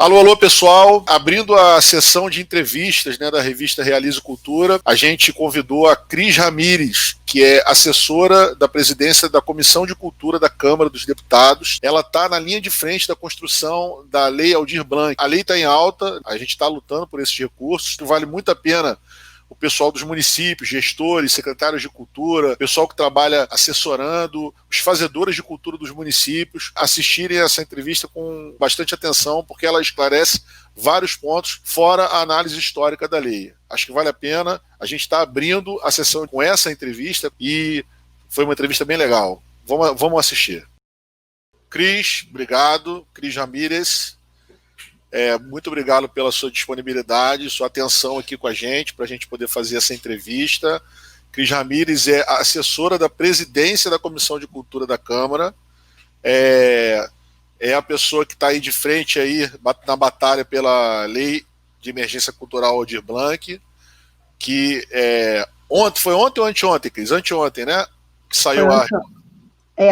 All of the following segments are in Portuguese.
Alô, alô, pessoal. Abrindo a sessão de entrevistas, né, da revista Realize Cultura, a gente convidou a Cris Ramires, que é assessora da presidência da Comissão de Cultura da Câmara dos Deputados. Ela está na linha de frente da construção da Lei Aldir Blanc. A lei está em alta, a gente está lutando por esses recursos, que vale muito a pena o pessoal dos municípios, gestores, secretários de cultura, pessoal que trabalha assessorando, os fazedores de cultura dos municípios, assistirem essa entrevista com bastante atenção, porque ela esclarece vários pontos, fora a análise histórica da lei. Acho que vale a pena. A gente está abrindo a sessão com essa entrevista e foi uma entrevista bem legal. Vamos assistir. Cris, obrigado. Cris Ramires. Muito obrigado pela sua disponibilidade, sua atenção aqui com a gente, para a gente poder fazer essa entrevista. Cris Ramires é assessora da presidência da Comissão de Cultura da Câmara, é a pessoa que está aí de frente aí, na batalha pela Lei de Emergência Cultural Aldir Blanc, que foi ontem ou anteontem, Cris? Anteontem, né? Que saiu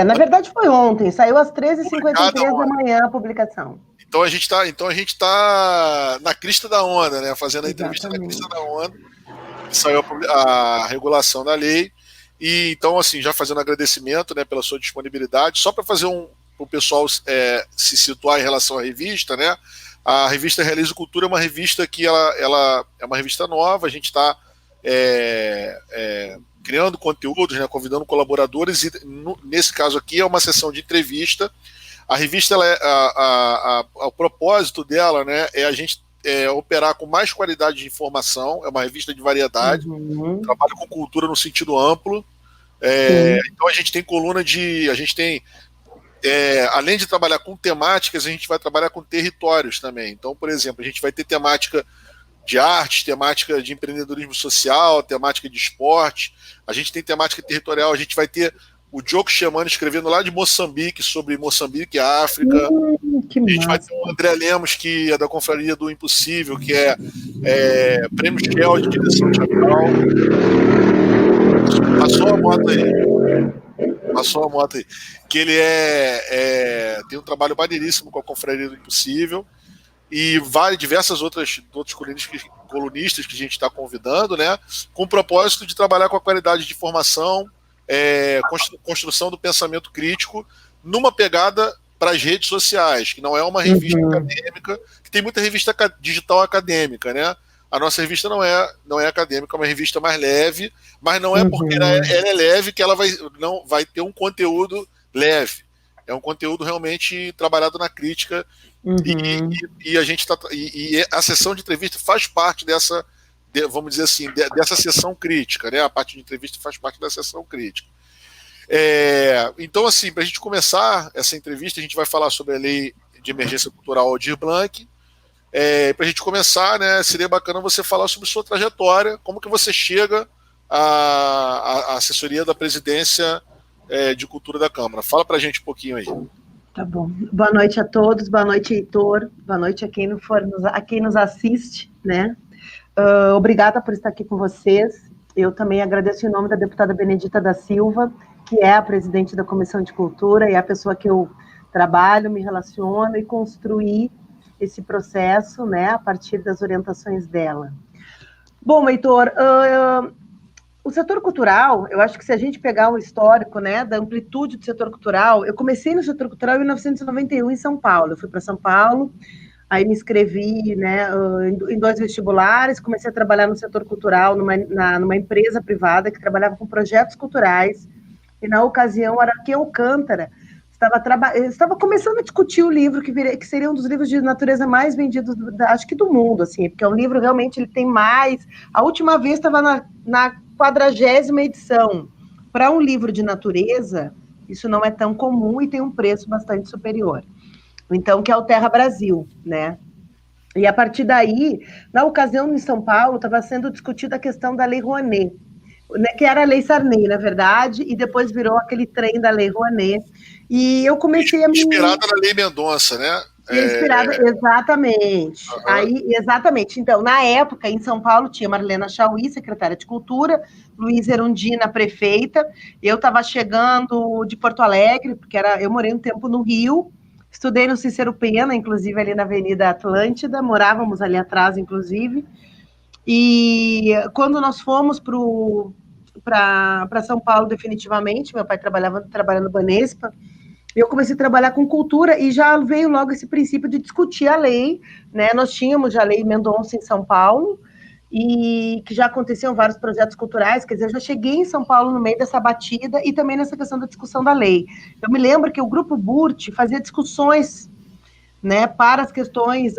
na verdade foi ontem, saiu às 13h53 da manhã a publicação. Então a gente tá na crista da onda, né? Fazendo a entrevista na Exatamente. crista da onda. Saiu a regulação da lei. E então, assim, já fazendo agradecimento, né, pela sua disponibilidade, só para fazer o pessoal se situar em relação à revista, né? A revista Realize Cultura é uma revista que ela é uma revista nova, a gente está criando conteúdos, né, convidando colaboradores, e nesse caso aqui é uma sessão de entrevista. A revista, o propósito dela, né, é a gente operar com mais qualidade de informação, é uma revista de variedade, trabalha com cultura no sentido amplo. Então a gente tem coluna a gente tem, além de trabalhar com temáticas, a gente vai trabalhar com territórios também. Então, por exemplo, a gente vai ter temática de arte, temática de empreendedorismo social, temática de esporte, a gente tem temática territorial, a gente vai ter o Diogo Xemani escrevendo lá de Moçambique, sobre Moçambique e África. A gente vai ter o André Lemos, que é da Confraria do Impossível, que é Prêmio Shell de direção teatral. Passou a moto aí. Que ele tem um trabalho maneiríssimo com a Confraria do Impossível. E diversas outros colunistas que a gente está convidando, né, com o propósito de trabalhar com a qualidade de informação, construção do pensamento crítico, numa pegada para as redes sociais, que não é uma revista acadêmica, que tem muita revista digital acadêmica, né? A nossa revista não é acadêmica, é uma revista mais leve, mas não é porque ela é leve que ela vai ter um conteúdo leve. É um conteúdo realmente trabalhado na crítica. E a gente e a sessão de entrevista faz parte dessa, vamos dizer assim, dessa sessão crítica, né? A parte de entrevista faz parte da sessão crítica. Então, assim, para a gente começar essa entrevista, a gente vai falar sobre a Lei de Emergência Cultural Aldir Blanc. Para a gente começar, né, seria bacana você falar sobre sua trajetória, como que você chega à assessoria da presidência de cultura da Câmara. Fala para a gente um pouquinho aí. Tá bom. Boa noite a todos, boa noite, Heitor, boa noite a quem nos assiste, né? Obrigada por estar aqui com vocês. Eu também agradeço em nome da deputada Benedita da Silva, que é a presidente da Comissão de Cultura e é a pessoa que eu trabalho, me relaciono e construí esse processo, né, a partir das orientações dela. Bom, Heitor, o setor cultural, eu acho que se a gente pegar o histórico, né, da amplitude do setor cultural, eu comecei no setor cultural em 1991 em São Paulo. Eu fui para São Paulo, aí me inscrevi, né, em 2 vestibulares, comecei a trabalhar no setor cultural numa empresa privada que trabalhava com projetos culturais, e na ocasião, Araquém Alcântara estava começando a discutir o livro que seria um dos livros de natureza mais vendidos, acho que do mundo, assim, porque é um livro realmente, ele tem mais. A última vez estava na 40ª edição. Para um livro de natureza, isso não é tão comum e tem um preço bastante superior. Então, que é o Terra Brasil, né? E a partir daí, na ocasião em São Paulo, estava sendo discutida a questão da Lei Rouanet, que era a Lei Sarney, na verdade, e depois virou aquele trem da Lei Rouanet. E eu comecei a me... Inspirada na Lei Mendonça, né? Inspirada, exatamente. Aí, exatamente. Então, na época, em São Paulo, tinha Marlena Chauí, secretária de Cultura, Luiz Erundina, prefeita. Eu estava chegando de Porto Alegre, porque eu morei um tempo no Rio, Estudei no Cícero Pena, inclusive ali na Avenida Atlântida, morávamos ali atrás, inclusive. E quando nós fomos para São Paulo definitivamente, meu pai trabalhando no Banespa, eu comecei a trabalhar com cultura e já veio logo esse princípio de discutir a lei, né? Nós tínhamos já a Lei Mendonça em São Paulo, e que já aconteciam vários projetos culturais, quer dizer, eu já cheguei em São Paulo no meio dessa batida e também nessa questão da discussão da lei. Eu me lembro que o Grupo Burt fazia discussões, né, para as questões,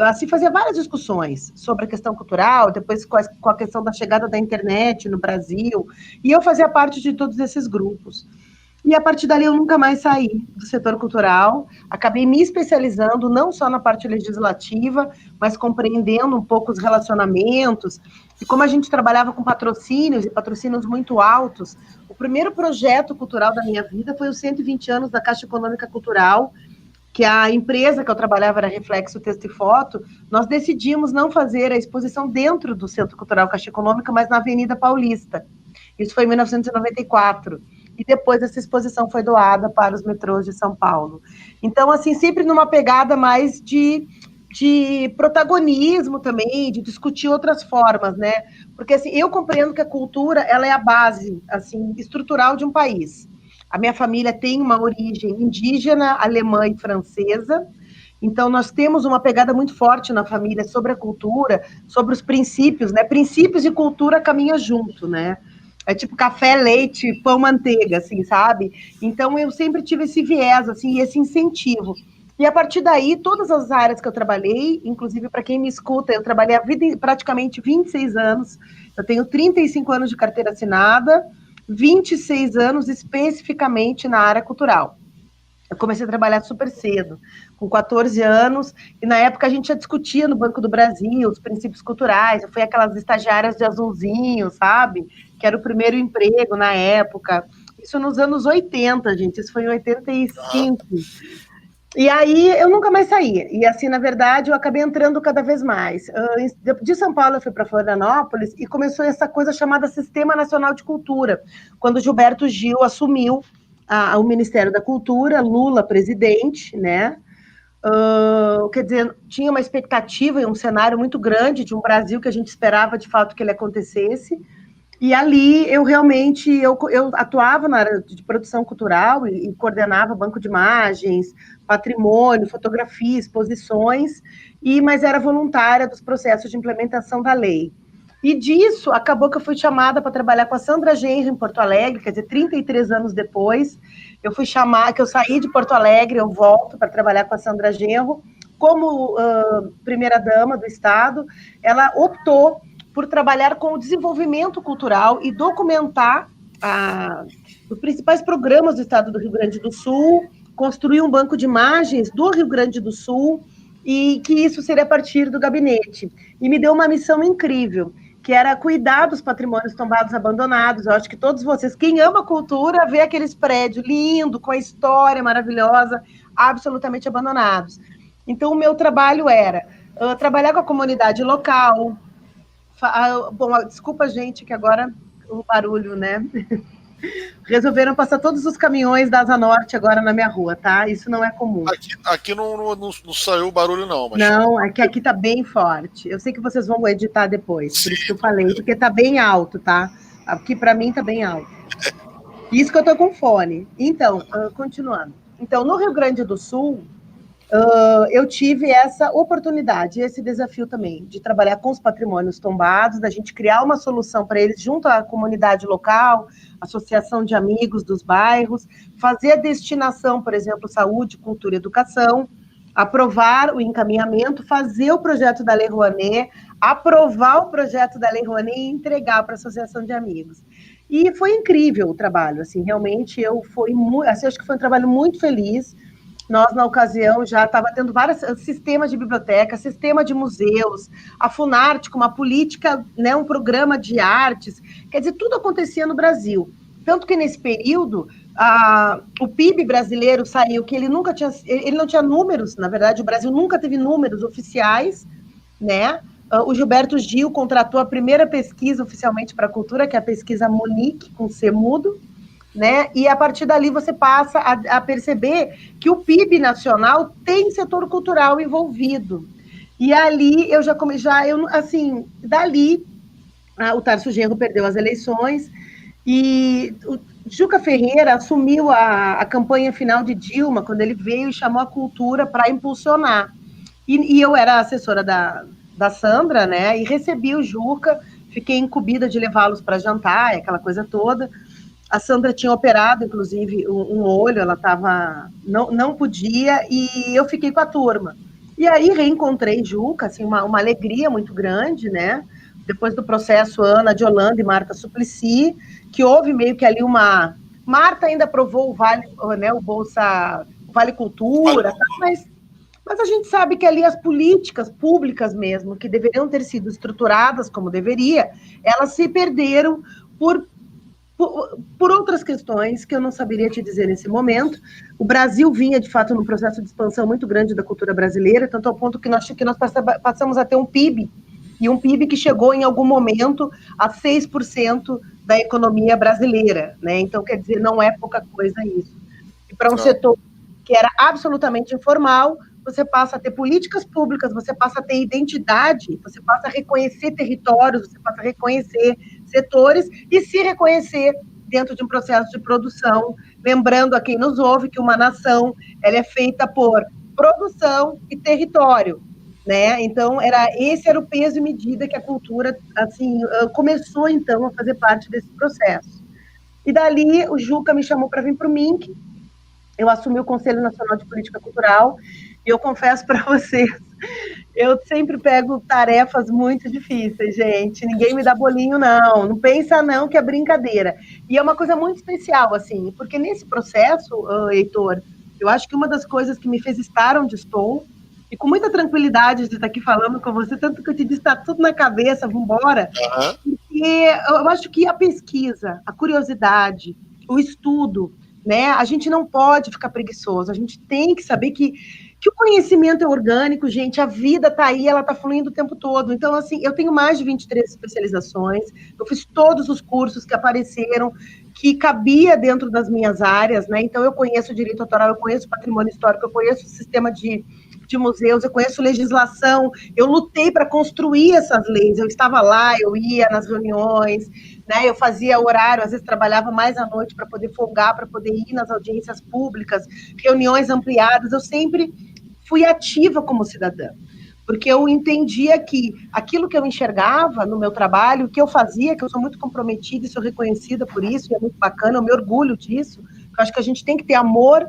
assim, fazia várias discussões sobre a questão cultural, depois com a questão da chegada da internet no Brasil, e eu fazia parte de todos esses grupos. E a partir dali eu nunca mais saí do setor cultural, acabei me especializando não só na parte legislativa, mas compreendendo um pouco os relacionamentos, e como a gente trabalhava com patrocínios, e patrocínios muito altos, o primeiro projeto cultural da minha vida foi os 120 anos da Caixa Econômica Cultural, que a empresa que eu trabalhava era Reflexo Texto e Foto, nós decidimos não fazer a exposição dentro do Centro Cultural Caixa Econômica, mas na Avenida Paulista. Isso foi em 1994. E depois essa exposição foi doada para os metrôs de São Paulo. Então, assim, sempre numa pegada mais de protagonismo também, de discutir outras formas, né? Porque, assim, eu compreendo que a cultura, ela é a base, assim, estrutural de um país. A minha família tem uma origem indígena, alemã e francesa, então nós temos uma pegada muito forte na família sobre a cultura, sobre os princípios, né? Princípios e cultura caminham junto, né? É tipo café, leite, pão, manteiga, assim, sabe? Então eu sempre tive esse viés, assim, esse incentivo. E a partir daí, todas as áreas que eu trabalhei, inclusive para quem me escuta, eu trabalhei a vida praticamente 26 anos, eu tenho 35 anos de carteira assinada, 26 anos especificamente na área cultural. Eu comecei a trabalhar super cedo, com 14 anos, e na época a gente já discutia no Banco do Brasil os princípios culturais, eu fui aquelas estagiárias de azulzinho, sabe? Que era o primeiro emprego na época. Isso nos anos 80, gente, isso foi em 85. E aí eu nunca mais saí. E assim, na verdade, eu acabei entrando cada vez mais. De São Paulo eu fui para Florianópolis e começou essa coisa chamada Sistema Nacional de Cultura, quando Gilberto Gil assumiu o Ministério da Cultura, Lula presidente, né? Quer dizer, tinha uma expectativa e um cenário muito grande de um Brasil que a gente esperava de fato que ele acontecesse. E ali eu realmente eu atuava na área de produção cultural e coordenava banco de imagens, patrimônio, fotografia, exposições, mas era voluntária dos processos de implementação da lei. E disso acabou que eu fui chamada para trabalhar com a Sandra Genro em Porto Alegre, quer dizer, 33 anos depois, eu fui chamada, que eu saí de Porto Alegre, eu volto para trabalhar com a Sandra Genro, como primeira-dama do Estado, ela optou por trabalhar com o desenvolvimento cultural e documentar os principais programas do Estado do Rio Grande do Sul, construir um banco de imagens do Rio Grande do Sul, e que isso seria a partir do gabinete. E me deu uma missão incrível, que era cuidar dos patrimônios tombados abandonados. Eu acho que todos vocês, quem ama cultura, vê aqueles prédios lindos, com a história maravilhosa, absolutamente abandonados. Então, o meu trabalho era trabalhar com a comunidade local. Bom, desculpa, gente, que agora o barulho, né? Resolveram passar todos os caminhões da Asa Norte agora na minha rua, tá? Isso não é comum. Aqui não saiu o barulho, não. Mas... Não, é que aqui tá bem forte. Eu sei que vocês vão editar depois, por isso que eu falei, porque tá bem alto, tá? Aqui para mim tá bem alto. Isso que eu tô com fone. Então, continuando. Então, no Rio Grande do Sul, eu tive essa oportunidade, esse desafio também, de trabalhar com os patrimônios tombados, da gente criar uma solução para eles junto à comunidade local, associação de amigos dos bairros, fazer a destinação, por exemplo, saúde, cultura e educação, aprovar o encaminhamento, fazer o projeto da Lei Rouanet, aprovar o projeto da Lei Rouanet e entregar para a associação de amigos. E foi incrível o trabalho, assim, realmente acho que foi um trabalho muito feliz. Nós, na ocasião, já estava tendo vários sistemas de biblioteca, sistema de museus, a Funarte com uma política, né, um programa de artes, quer dizer, tudo acontecia no Brasil. Tanto que, nesse período, o PIB brasileiro saiu, que ele não tinha números, na verdade, o Brasil nunca teve números oficiais, né? O Gilberto Gil contratou a primeira pesquisa oficialmente para a cultura, que é a pesquisa Monique, com C mudo, né? E a partir dali você passa a perceber que o PIB nacional tem setor cultural envolvido. E ali eu assim, dali o Tarso Genro perdeu as eleições e o Juca Ferreira assumiu a campanha final de Dilma, quando ele veio e chamou a cultura para impulsionar. E eu era assessora da Sandra, né? E recebi o Juca, fiquei incumbida de levá-los para jantar, aquela coisa toda. A Sandra tinha operado, inclusive, um olho, ela não podia, e eu fiquei com a turma. E aí reencontrei Juca, assim, uma alegria muito grande, né? Depois do processo Ana de Holanda e Marta Suplicy, que houve meio que ali uma... Marta ainda aprovou o Vale, né, o Vale Cultura, mas a gente sabe que ali as políticas públicas mesmo, que deveriam ter sido estruturadas como deveria, elas se perderam por outras questões que eu não saberia te dizer nesse momento. O Brasil vinha, de fato, num processo de expansão muito grande da cultura brasileira, tanto ao ponto que nós passamos a ter um PIB, e um PIB que chegou em algum momento a 6% da economia brasileira, né? Então, quer dizer, não é pouca coisa isso. E para um setor que era absolutamente informal, você passa a ter políticas públicas, você passa a ter identidade, você passa a reconhecer territórios, você passa a reconhecer setores e se reconhecer dentro de um processo de produção, lembrando a quem nos ouve que uma nação ela é feita por produção e território, né? Então esse era o peso e medida que a cultura assim começou então a fazer parte desse processo. E dali o Juca me chamou para vir para o MINC. Eu assumi o Conselho Nacional de Política Cultural e eu confesso para vocês, eu sempre pego tarefas muito difíceis, gente. Ninguém me dá bolinho, não. Não pensa, não, que é brincadeira. E é uma coisa muito especial, assim, porque nesse processo, Heitor, eu acho que uma das coisas que me fez estar onde estou, e com muita tranquilidade de estar aqui falando com você, tanto que eu te disse, está tudo na cabeça, vamos embora. Porque eu acho que a pesquisa, a curiosidade, o estudo, né? A gente não pode ficar preguiçoso, a gente tem que saber que o conhecimento é orgânico, gente, a vida está aí, ela está fluindo o tempo todo. Então, assim, eu tenho mais de 23 especializações, eu fiz todos os cursos que apareceram, que cabia dentro das minhas áreas, né? Então, eu conheço o direito autoral, eu conheço o patrimônio histórico, eu conheço o sistema de museus, eu conheço legislação, eu lutei para construir essas leis, eu estava lá, eu ia nas reuniões, né, eu fazia horário, às vezes trabalhava mais à noite para poder folgar, para poder ir nas audiências públicas, reuniões ampliadas, eu sempre fui ativa como cidadã, porque eu entendia que aquilo que eu enxergava no meu trabalho, o que eu fazia, que eu sou muito comprometida e sou reconhecida por isso, e é muito bacana, eu me orgulho disso, eu acho que a gente tem que ter amor,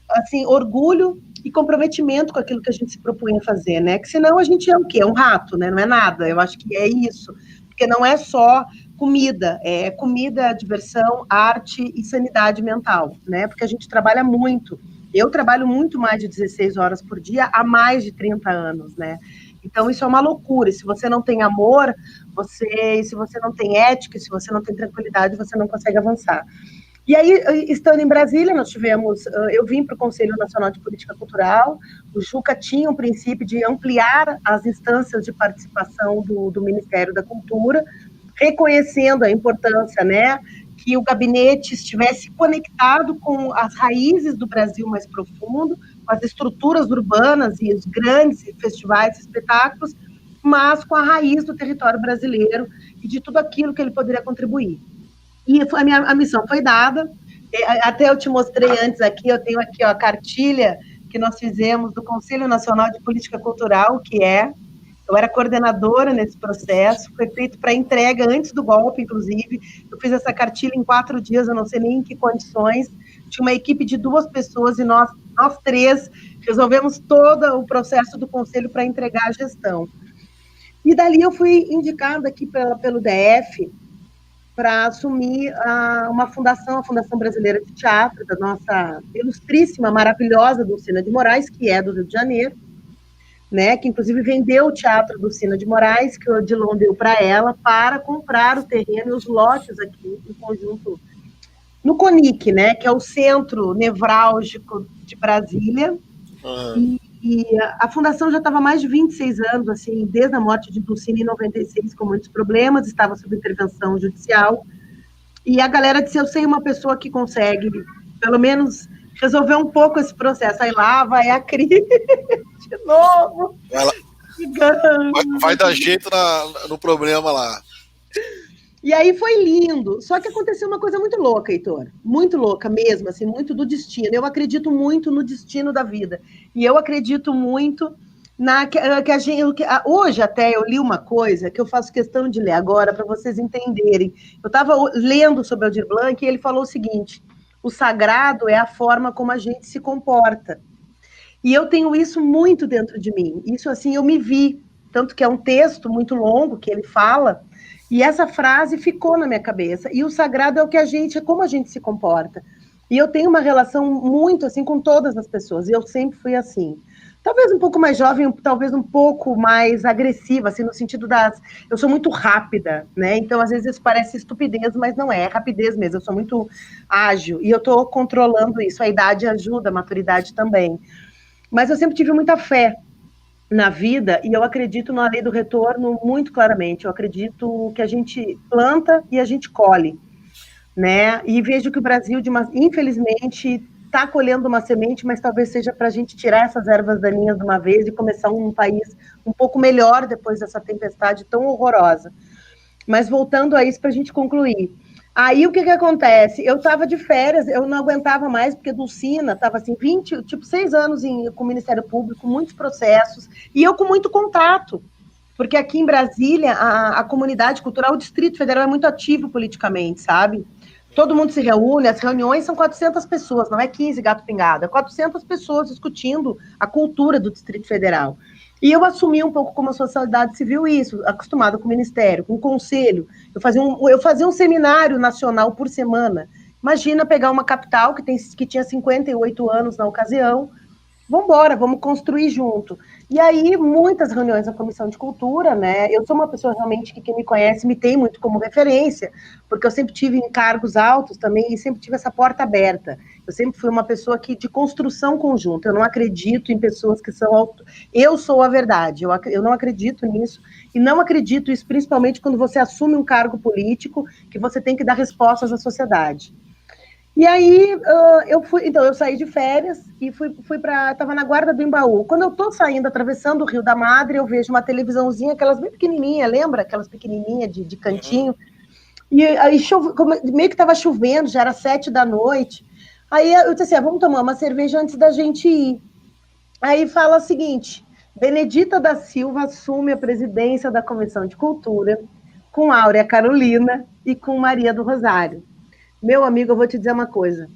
assim, orgulho e comprometimento com aquilo que a gente se propunha a fazer, né? Que senão a gente é o quê? É um rato, né? Não é nada. Eu acho que é isso. Porque não é só comida, é comida, diversão, arte e sanidade mental, né? Porque a gente trabalha muito. Eu trabalho muito mais de 16 horas por dia há mais de 30 anos, né? Então, isso é uma loucura. E se você não tem amor, se você não tem ética, se você não tem tranquilidade, você não consegue avançar. E aí, estando em Brasília, nós tivemos, eu vim para o Conselho Nacional de Política Cultural, o Juca tinha um princípio de ampliar as instâncias de participação do Ministério da Cultura, reconhecendo a importância, né, que o gabinete estivesse conectado com as raízes do Brasil mais profundo, com as estruturas urbanas e os grandes festivais e espetáculos, mas com a raiz do território brasileiro e de tudo aquilo que ele poderia contribuir. E a missão foi dada, até eu te mostrei antes aqui, eu tenho aqui ó, a cartilha que nós fizemos do Conselho Nacional de Política Cultural, eu era coordenadora nesse processo, foi feito para entrega antes do golpe, inclusive, eu fiz essa cartilha em 4 dias, eu não sei nem em que condições, tinha uma equipe de 2 pessoas e nós 3 resolvemos todo o processo do Conselho para entregar a gestão. E dali eu fui indicada aqui pelo DF, para assumir uma fundação, a Fundação Brasileira de Teatro, da nossa ilustríssima, maravilhosa Dulcina de Moraes, que é do Rio de Janeiro, né, que inclusive vendeu o teatro Dulcina de Moraes, que o Odilon deu para ela, para comprar o terreno e os lotes aqui, no conjunto, no CONIC, né, que é o centro nevrálgico de Brasília, e a fundação já estava há mais de 26 anos, assim, desde a morte de Dulcina em 96, com muitos problemas, estava sob intervenção judicial, E a galera disse, eu sei uma pessoa que consegue, pelo menos, resolver um pouco esse processo. Aí lá vai a Cris de novo. Vai dar jeito no problema lá. E aí foi lindo. Só que aconteceu uma coisa muito louca, Heitor. Muito louca mesmo, assim, muito do destino. Eu acredito muito no destino da vida. E eu acredito muito hoje até eu li uma coisa que eu faço questão de ler agora para vocês entenderem. Eu estava lendo sobre Aldir Blanc e ele falou o seguinte: o sagrado é a forma como a gente se comporta. E eu tenho isso muito dentro de mim. Isso assim eu me vi, tanto que é um texto muito longo que ele fala. E essa frase ficou na minha cabeça. E o sagrado é o que é como a gente se comporta. E eu tenho uma relação muito assim com todas as pessoas. E eu sempre fui assim. Talvez um pouco mais jovem, talvez um pouco mais agressiva, assim, no sentido eu sou muito rápida, né? Então, às vezes, isso parece estupidez, mas não é rapidez mesmo. Eu sou muito ágil. E eu estou controlando isso. A idade ajuda, a maturidade também. Mas eu sempre tive muita fé na vida e eu acredito na lei do retorno muito claramente. Eu acredito que a gente planta e a gente colhe, né? E vejo que o Brasil, infelizmente, está colhendo uma semente, mas talvez seja para a gente tirar essas ervas daninhas de uma vez e começar um país um pouco melhor depois dessa tempestade tão horrorosa. Mas voltando a isso para a gente concluir. Aí o que acontece? Eu estava de férias, eu não aguentava mais, porque Dulcina estava assim, 6 anos com o Ministério Público, muitos processos, e eu com muito contato, porque aqui em Brasília, a comunidade cultural, o Distrito Federal é muito ativo politicamente, sabe? Todo mundo se reúne, as reuniões são 400 pessoas, não é 15 gato pingado, é 400 pessoas discutindo a cultura do Distrito Federal. E eu assumi um pouco como a sociedade civil isso, acostumada com o Ministério, com o Conselho. Eu fazia um seminário nacional por semana. Imagina pegar uma capital que tinha 58 anos na ocasião, vamos embora, vamos construir junto. E aí, muitas reuniões da Comissão de Cultura, né? Eu sou uma pessoa realmente que quem me conhece me tem muito como referência, porque eu sempre tive em cargos altos também e sempre tive essa porta aberta. Eu sempre fui uma pessoa de construção conjunta. Eu não acredito em pessoas que são... Eu sou a verdade, eu não acredito nisso. E não acredito isso principalmente quando você assume um cargo político que você tem que dar respostas à sociedade. E aí eu saí de férias e estava na Guarda do Embaú. Quando eu estou saindo, atravessando o Rio da Madre, eu vejo uma televisãozinha, aquelas bem pequenininhas, lembra? Aquelas pequenininhas de cantinho. E aí meio que estava chovendo, já era 7 da noite. Aí eu disse assim, vamos tomar uma cerveja antes da gente ir. Aí fala o seguinte, Benedita da Silva assume a presidência da Comissão de Cultura com Áurea Carolina e com Maria do Rosário. Meu amigo, eu vou te dizer uma coisa.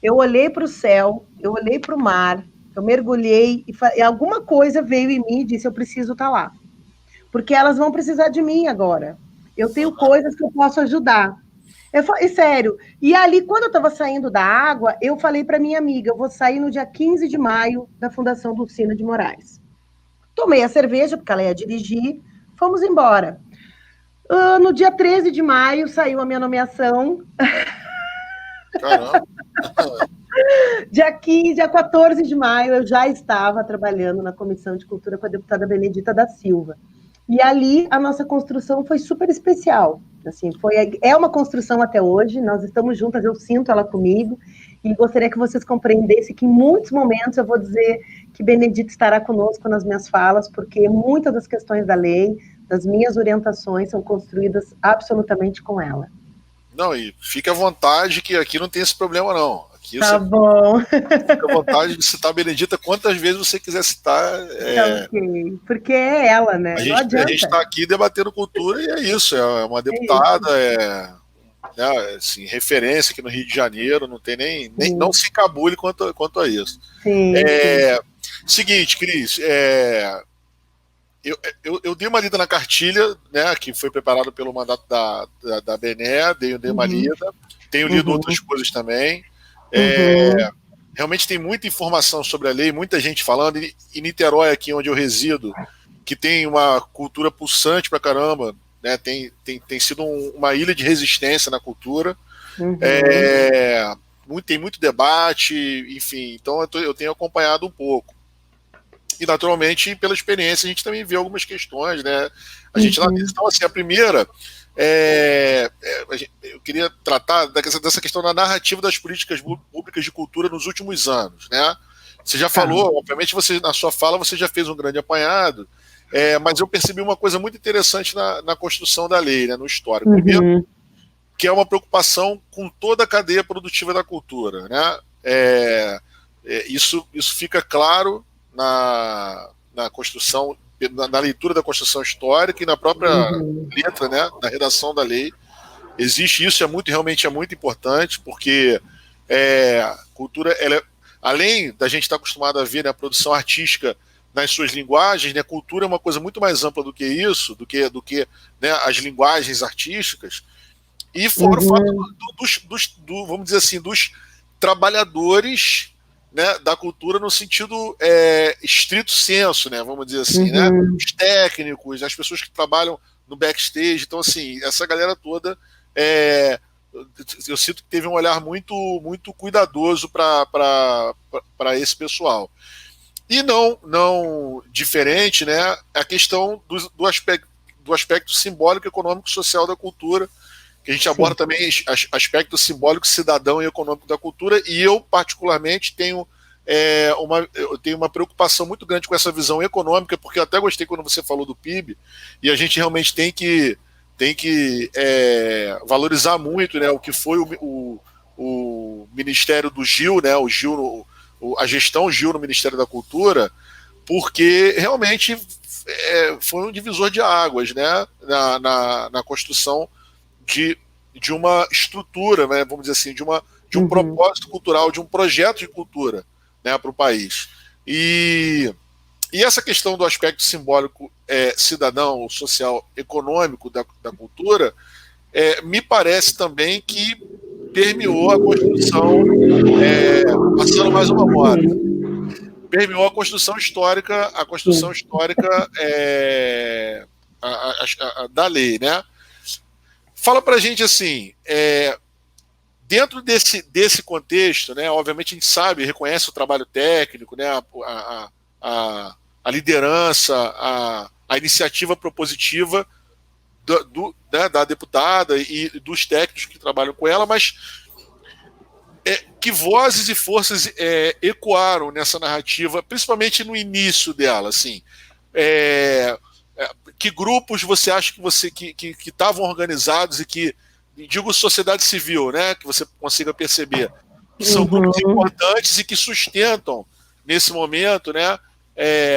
Eu olhei para o céu, eu olhei para o mar, eu mergulhei e alguma coisa veio em mim e disse, eu preciso estar lá. Porque elas vão precisar de mim agora. Eu tenho coisas que eu posso ajudar. E sério, e ali, quando eu estava saindo da água, eu falei para minha amiga, eu vou sair no dia 15 de maio da Fundação Dulcina de Moraes. Tomei a cerveja, porque ela ia dirigir, fomos embora. No dia 13 de maio, saiu a minha nomeação. Caramba. Dia 15, dia 14 de maio, eu já estava trabalhando na Comissão de Cultura com a deputada Benedita da Silva. E ali a nossa construção foi super especial. Assim, é uma construção até hoje, nós estamos juntas, eu sinto ela comigo, e gostaria que vocês compreendessem que em muitos momentos eu vou dizer que Benedita estará conosco nas minhas falas, porque muitas das questões da lei, das minhas orientações, são construídas absolutamente com ela. Não, e fique à vontade que aqui não tem esse problema, não. Aqui tá bom. Fica à vontade de citar a Benedita quantas vezes você quiser citar. Ok, porque é ela, né? A gente está aqui debatendo cultura e é isso. É uma deputada, né, assim, referência aqui no Rio de Janeiro, não tem nem não se encabule quanto a isso. Sim, Seguinte, Cris, eu dei uma lida na cartilha, né, que foi preparada pelo mandato da Bené, dei uma lida, tenho lido outras coisas também. Realmente tem muita informação sobre a lei, muita gente falando, e Niterói, aqui onde eu resido, que tem uma cultura pulsante pra caramba, né, tem sido uma ilha de resistência na cultura, tem muito debate, enfim, então eu tenho acompanhado um pouco. E, naturalmente, pela experiência, a gente também vê algumas questões, né? A gente analisa. Então, assim, a primeira eu queria tratar dessa questão da narrativa das políticas públicas de cultura nos últimos anos, né? Você já falou, obviamente, na sua fala você já fez um grande apanhado, mas eu percebi uma coisa muito interessante na construção da lei, né, no histórico. Primeiro, que é uma preocupação com toda a cadeia produtiva da cultura, né? Isso fica claro na construção, na leitura da construção histórica e na própria letra, né, na redação da lei. Existe isso, realmente é muito importante, porque a cultura, além da gente estar acostumado a ver, né, a produção artística nas suas linguagens, né, cultura é uma coisa muito mais ampla do que isso, do que né, as linguagens artísticas, e fora o fato vamos dizer assim, dos trabalhadores, né, da cultura no sentido estrito senso, né, vamos dizer assim, né, os técnicos, as pessoas que trabalham no backstage. Então, assim, essa galera toda, eu sinto que teve um olhar muito, muito cuidadoso para esse pessoal. E não diferente, né, a questão do aspecto simbólico, econômico e social da cultura, que a gente aborda também aspecto simbólico, cidadão e econômico da cultura, e eu, particularmente, tenho uma preocupação muito grande com essa visão econômica, porque eu até gostei quando você falou do PIB, e a gente realmente tem que valorizar muito, né, o que foi o Ministério do Gil, né, a gestão Gil no Ministério da Cultura, porque realmente foi um divisor de águas, né, na construção de uma estrutura, né, vamos dizer assim, de um propósito cultural, de um projeto de cultura, né, para o país. E essa questão do aspecto simbólico, cidadão, social, econômico da cultura, me parece também que permeou a construção, passando mais uma moda, permeou a construção histórica, da lei, né? Fala pra gente assim, dentro desse contexto, né, obviamente a gente sabe, reconhece o trabalho técnico, né, a liderança, a iniciativa propositiva né, da deputada e dos técnicos que trabalham com ela, mas que vozes e forças ecoaram nessa narrativa, principalmente no início dela, assim, que grupos você acha que estavam organizados e que, digo sociedade civil, né, que você consiga perceber, que são grupos importantes e que sustentam nesse momento, né,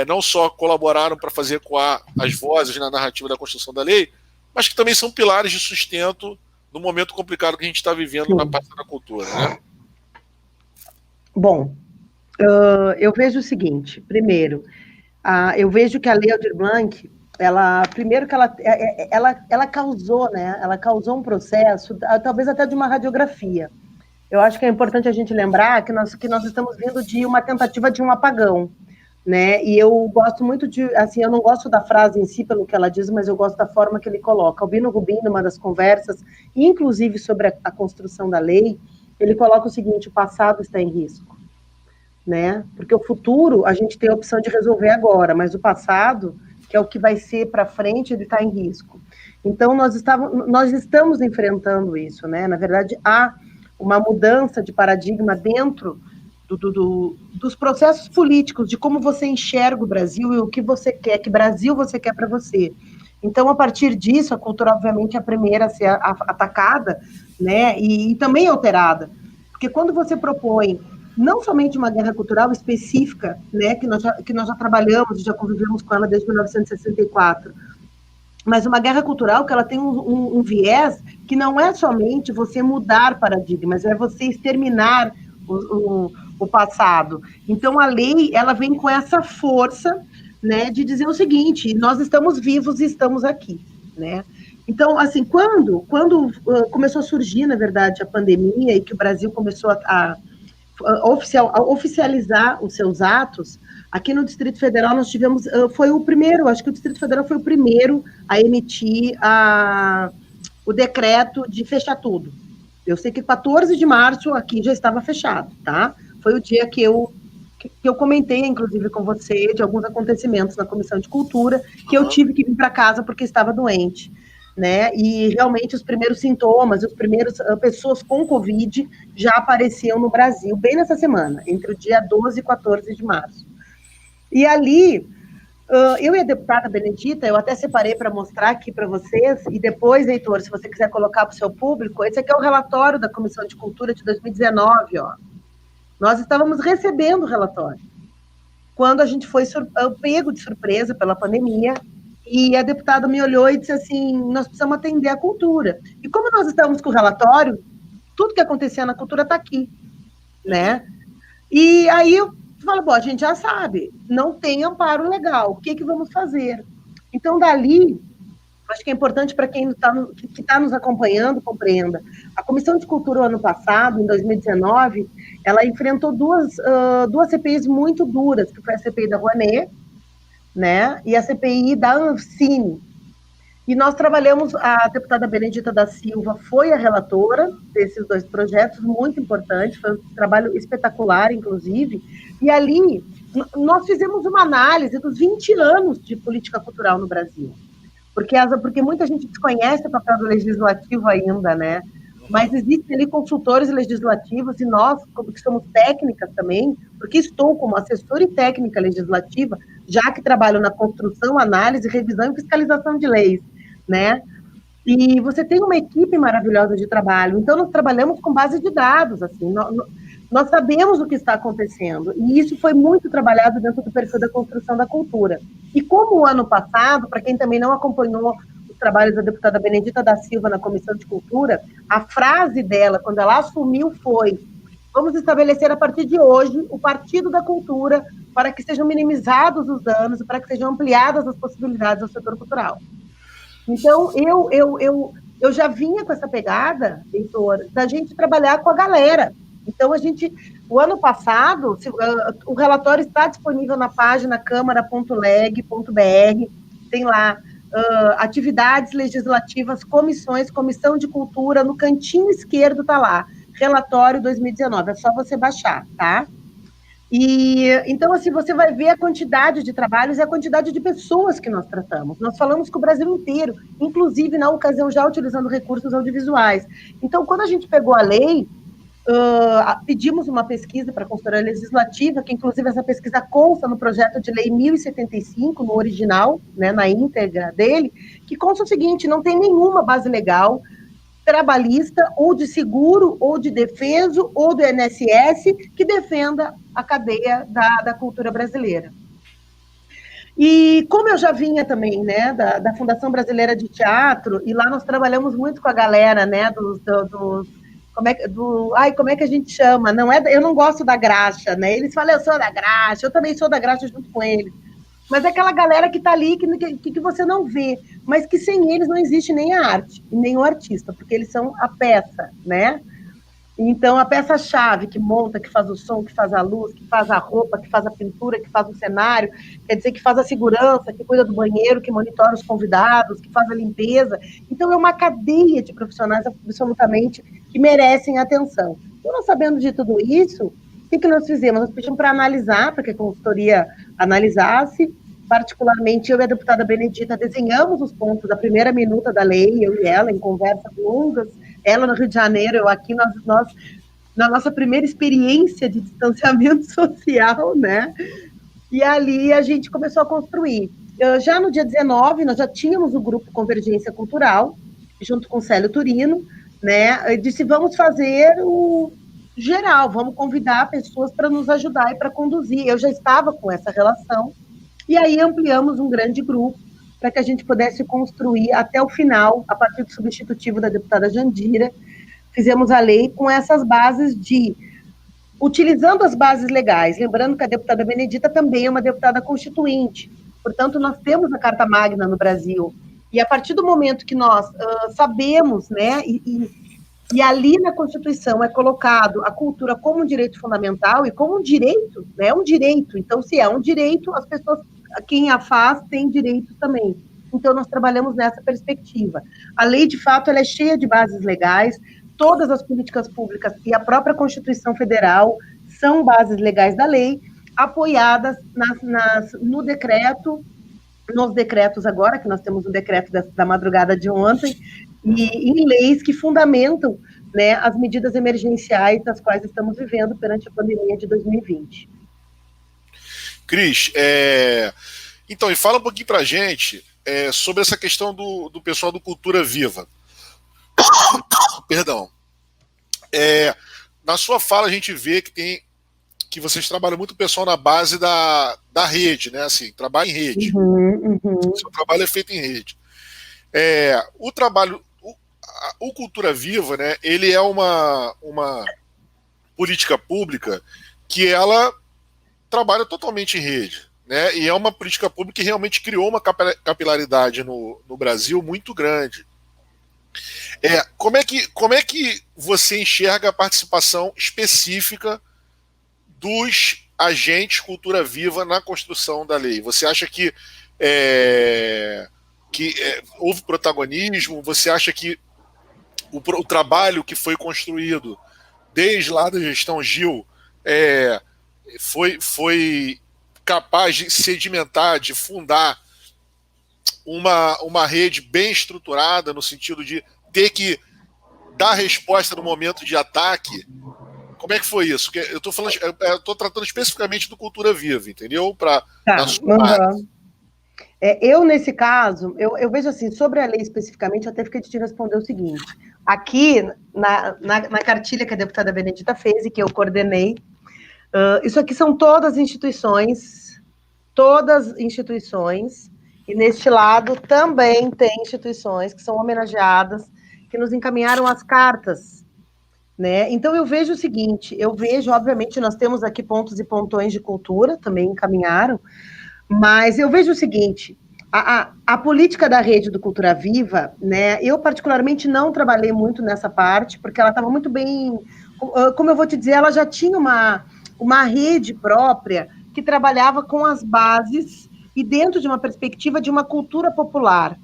não só colaboraram para fazer ecoar as vozes na narrativa da construção da lei, mas que também são pilares de sustento no momento complicado que a gente está vivendo na parte da cultura, né? Bom, eu vejo o seguinte, primeiro, eu vejo que a Lei Aldir Blanc, primeiro que ela causou, né? Ela causou um processo, talvez até de uma radiografia. Eu acho que é importante a gente lembrar que nós estamos vindo de uma tentativa de um apagão, né? E eu gosto muito assim, eu não gosto da frase em si pelo que ela diz, mas eu gosto da forma que ele coloca. Albino Rubim, numa das conversas, inclusive sobre a construção da lei, ele coloca o seguinte: o passado está em risco, né? Porque o futuro a gente tem a opção de resolver agora, mas o passado, que é o que vai ser para frente, ele está em risco. Então, nós estamos enfrentando isso, né? Na verdade, há uma mudança de paradigma dentro dos processos políticos, de como você enxerga o Brasil e o que você quer, que Brasil você quer para você. Então, a partir disso, a cultura, obviamente, é a primeira a ser atacada, né? E também alterada. Porque quando você propõe não somente uma guerra cultural específica, né, que nós já trabalhamos, já convivemos com ela desde 1964, mas uma guerra cultural que ela tem um viés que não é somente você mudar paradigmas, é você exterminar o passado. Então, a lei, ela vem com essa força, né, de dizer o seguinte: nós estamos vivos e estamos aqui, né? Então, assim, quando começou a surgir, na verdade, a pandemia e que o Brasil começou a oficializar os seus atos, aqui no Distrito Federal nós tivemos, foi o primeiro, acho que o Distrito Federal foi o primeiro a emitir o decreto de fechar tudo. Eu sei que 14 de março aqui já estava fechado, tá? Foi o dia que eu comentei, inclusive, com você, de alguns acontecimentos na Comissão de Cultura, que eu tive que vir para casa porque estava doente. né? E realmente os primeiros sintomas, os primeiros pessoas com Covid já apareciam no Brasil, bem nessa semana, entre o dia 12 e 14 de março. E ali, eu e a deputada Benedita, eu até separei para mostrar aqui para vocês, e depois, Heitor, se você quiser colocar para o seu público, esse aqui é o relatório da Comissão de Cultura de 2019, ó. Nós estávamos recebendo o relatório, quando a gente foi pego de surpresa pela pandemia, e a deputada me olhou e disse assim, nós precisamos atender a cultura. E como nós estamos com o relatório, tudo que acontecia na cultura está aqui, né? E aí eu falo, bom, a gente já sabe, não tem amparo legal, o que vamos fazer? Então, dali, acho que é importante para quem está nos acompanhando, compreenda. A Comissão de Cultura, o ano passado, em 2019, ela enfrentou duas CPIs muito duras, que foi a CPI da Rouanet, né, e a CPI da Ancine. E nós trabalhamos, a deputada Benedita da Silva foi a relatora desses dois projetos, muito importante, foi um trabalho espetacular, inclusive, e ali nós fizemos uma análise dos 20 anos de política cultural no Brasil, porque muita gente desconhece o papel do legislativo ainda, né? Mas existem ali consultores legislativos, e nós, que somos técnicas também, porque estou como assessora e técnica legislativa, já que trabalho na construção, análise, revisão e fiscalização de leis, né? E você tem uma equipe maravilhosa de trabalho, então nós trabalhamos com base de dados, assim, nós sabemos o que está acontecendo, e isso foi muito trabalhado dentro do perfil da construção da cultura. E como o ano passado, para quem também não acompanhou os trabalhos da deputada Benedita da Silva na Comissão de Cultura, a frase dela, quando ela assumiu, foi: vamos estabelecer a partir de hoje o Partido da Cultura para que sejam minimizados os danos e para que sejam ampliadas as possibilidades do setor cultural. Então, eu já vinha com essa pegada, Heitor, da gente trabalhar com a galera. Então, o ano passado, o relatório está disponível na página câmara.leg.br, tem lá atividades legislativas, comissões, comissão de cultura, no cantinho esquerdo está lá, relatório 2019, é só você baixar, tá? E, então, assim, você vai ver a quantidade de trabalhos e a quantidade de pessoas que nós tratamos. Nós falamos com o Brasil inteiro, inclusive, na ocasião, já utilizando recursos audiovisuais. Então, quando a gente pegou a lei, pedimos uma pesquisa para a consultoria legislativa, que, inclusive, essa pesquisa consta no projeto de lei 1075, no original, né, na íntegra dele, que consta o seguinte: não tem nenhuma base legal trabalhista, ou de seguro, ou de defeso, ou do INSS, que defenda a cadeia da cultura brasileira. E como eu já vinha também, né, da Fundação Brasileira de Teatro, e lá nós trabalhamos muito com a galera, né, como é que a gente chama? Eu não gosto da graxa, né? Eles falam, eu sou da graxa, eu também sou da graxa junto com eles. Mas é aquela galera que está ali, que você não vê, mas que sem eles não existe nem a arte, nem o artista, porque eles são a peça, né? Então, a peça-chave que monta, que faz o som, que faz a luz, que faz a roupa, que faz a pintura, que faz o cenário, quer dizer, que faz a segurança, que cuida do banheiro, que monitora os convidados, que faz a limpeza. Então, é uma cadeia de profissionais absolutamente que merecem atenção. Então, nós sabendo de tudo isso, o que nós fizemos? Nós pedimos para analisar, para que a consultoria analisasse. Particularmente, eu e a deputada Benedita desenhamos os pontos da primeira minuta da lei, eu e ela, em conversas longas, ela no Rio de Janeiro, eu aqui, nós na nossa primeira experiência de distanciamento social, né? E ali a gente começou a construir. Já no dia 19, nós já tínhamos o grupo Convergência Cultural, junto com o Célio Turino, né? Eu disse, vamos fazer o geral, vamos convidar pessoas para nos ajudar e para conduzir. Eu já estava com essa relação, e aí ampliamos um grande grupo para que a gente pudesse construir até o final, a partir do substitutivo da deputada Jandira, fizemos a lei com essas bases utilizando as bases legais, lembrando que a deputada Benedita também é uma deputada constituinte, portanto, nós temos a Carta Magna no Brasil, e a partir do momento que nós sabemos, né, e ali na Constituição é colocado a cultura como um direito fundamental e como um direito, né, um direito, então, se é um direito, as pessoas, quem a faz tem direitos também. Então, nós trabalhamos nessa perspectiva. A lei, de fato, ela é cheia de bases legais, todas as políticas públicas e a própria Constituição Federal são bases legais da lei, apoiadas no decreto nos decretos agora, que nós temos o decreto da madrugada de ontem, e em leis que fundamentam, né, as medidas emergenciais das quais estamos vivendo perante a pandemia de 2020. Cris, então, e fala um pouquinho para a gente sobre essa questão do pessoal do Cultura Viva. Perdão. Na sua fala a gente vê que vocês trabalham muito o pessoal na base da rede, né? Assim, trabalho em rede. O seu trabalho é feito em rede. O trabalho, o Cultura Viva, né? Ele é uma política pública que ela trabalha totalmente em rede, né? E é uma política pública que realmente criou uma capilaridade no Brasil muito grande. Como é que você enxerga a participação específica dos agentes Cultura Viva na construção da lei? Você acha que houve protagonismo? Você acha que o trabalho que foi construído desde lá da gestão Gil foi capaz de sedimentar, de fundar uma rede bem estruturada, no sentido de ter que dar resposta no momento de ataque? Como é que foi isso? Eu estou tratando especificamente do Cultura Viva, entendeu? Eu, nesse caso, eu vejo assim, sobre a lei especificamente, eu até fiquei de te responder o seguinte. Aqui, na cartilha que a deputada Benedita fez e que eu coordenei, isso aqui são todas instituições, e neste lado também tem instituições que são homenageadas, que nos encaminharam as cartas, né? Então eu vejo o seguinte, obviamente, nós temos aqui pontos e pontões de cultura, também encaminharam, mas eu vejo o seguinte, a política da rede do Cultura Viva, né, eu particularmente não trabalhei muito nessa parte, porque ela estava muito bem, como eu vou te dizer, ela já tinha uma rede própria que trabalhava com as bases e dentro de uma perspectiva de uma cultura popular.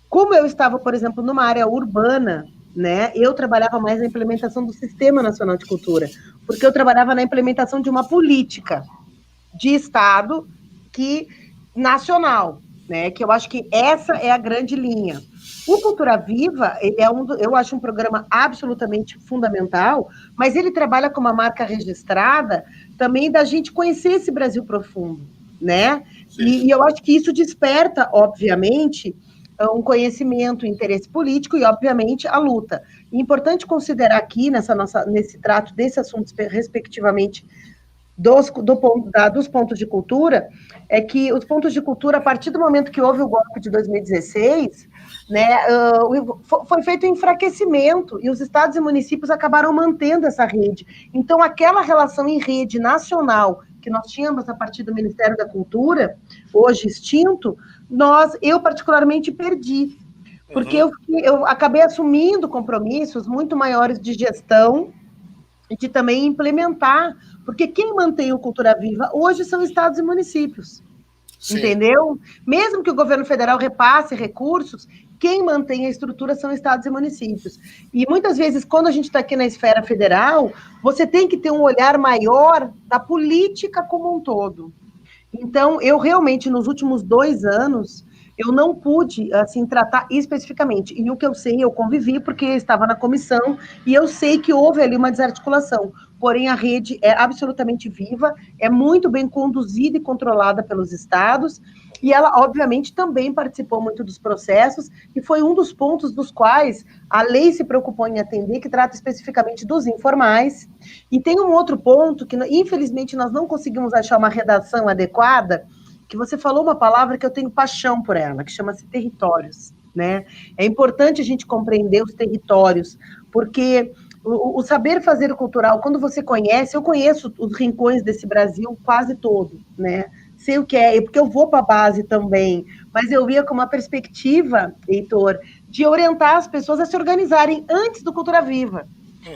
Como eu estava, por exemplo, numa área urbana, né, eu trabalhava mais na implementação do Sistema Nacional de Cultura, porque eu trabalhava na implementação de uma política de Estado nacional, né, que eu acho que essa é a grande linha. O Cultura Viva, eu acho um programa absolutamente fundamental, mas ele trabalha com uma marca registrada também da gente conhecer esse Brasil profundo, né? E eu acho que isso desperta, obviamente, um interesse político e, obviamente, a luta. É importante considerar aqui, nesse trato desse assunto, respectivamente, dos pontos de cultura, é que os pontos de cultura, a partir do momento que houve o golpe de 2016, né, foi feito um enfraquecimento, e os estados e municípios acabaram mantendo essa rede. Então, aquela relação em rede nacional que nós tínhamos a partir do Ministério da Cultura, hoje extinto, eu particularmente perdi, porque eu acabei assumindo compromissos muito maiores de gestão e de também implementar, porque quem mantém o Cultura Viva hoje são estados e municípios. Sim. Entendeu? Mesmo que o governo federal repasse recursos, quem mantém a estrutura são estados e municípios. E muitas vezes, quando a gente está aqui na esfera federal, você tem que ter um olhar maior da política como um todo. Então, eu realmente, nos últimos 2 anos, eu não pude, assim, tratar especificamente. E o que eu sei, eu convivi, porque eu estava na comissão, e eu sei que houve ali uma desarticulação. Porém, a rede é absolutamente viva, é muito bem conduzida e controlada pelos estados, e ela, obviamente, também participou muito dos processos, e foi um dos pontos dos quais a lei se preocupou em atender, que trata especificamente dos informais. E tem um outro ponto que, infelizmente, nós não conseguimos achar uma redação adequada, que você falou uma palavra que eu tenho paixão por ela, que chama-se territórios, né? É importante a gente compreender os territórios, porque o saber fazer cultural, quando você conhece, eu conheço os rincões desse Brasil quase todo, né? Sei o que é, porque eu vou para a base também, mas eu ia com uma perspectiva, Heitor, de orientar as pessoas a se organizarem antes do Cultura Viva.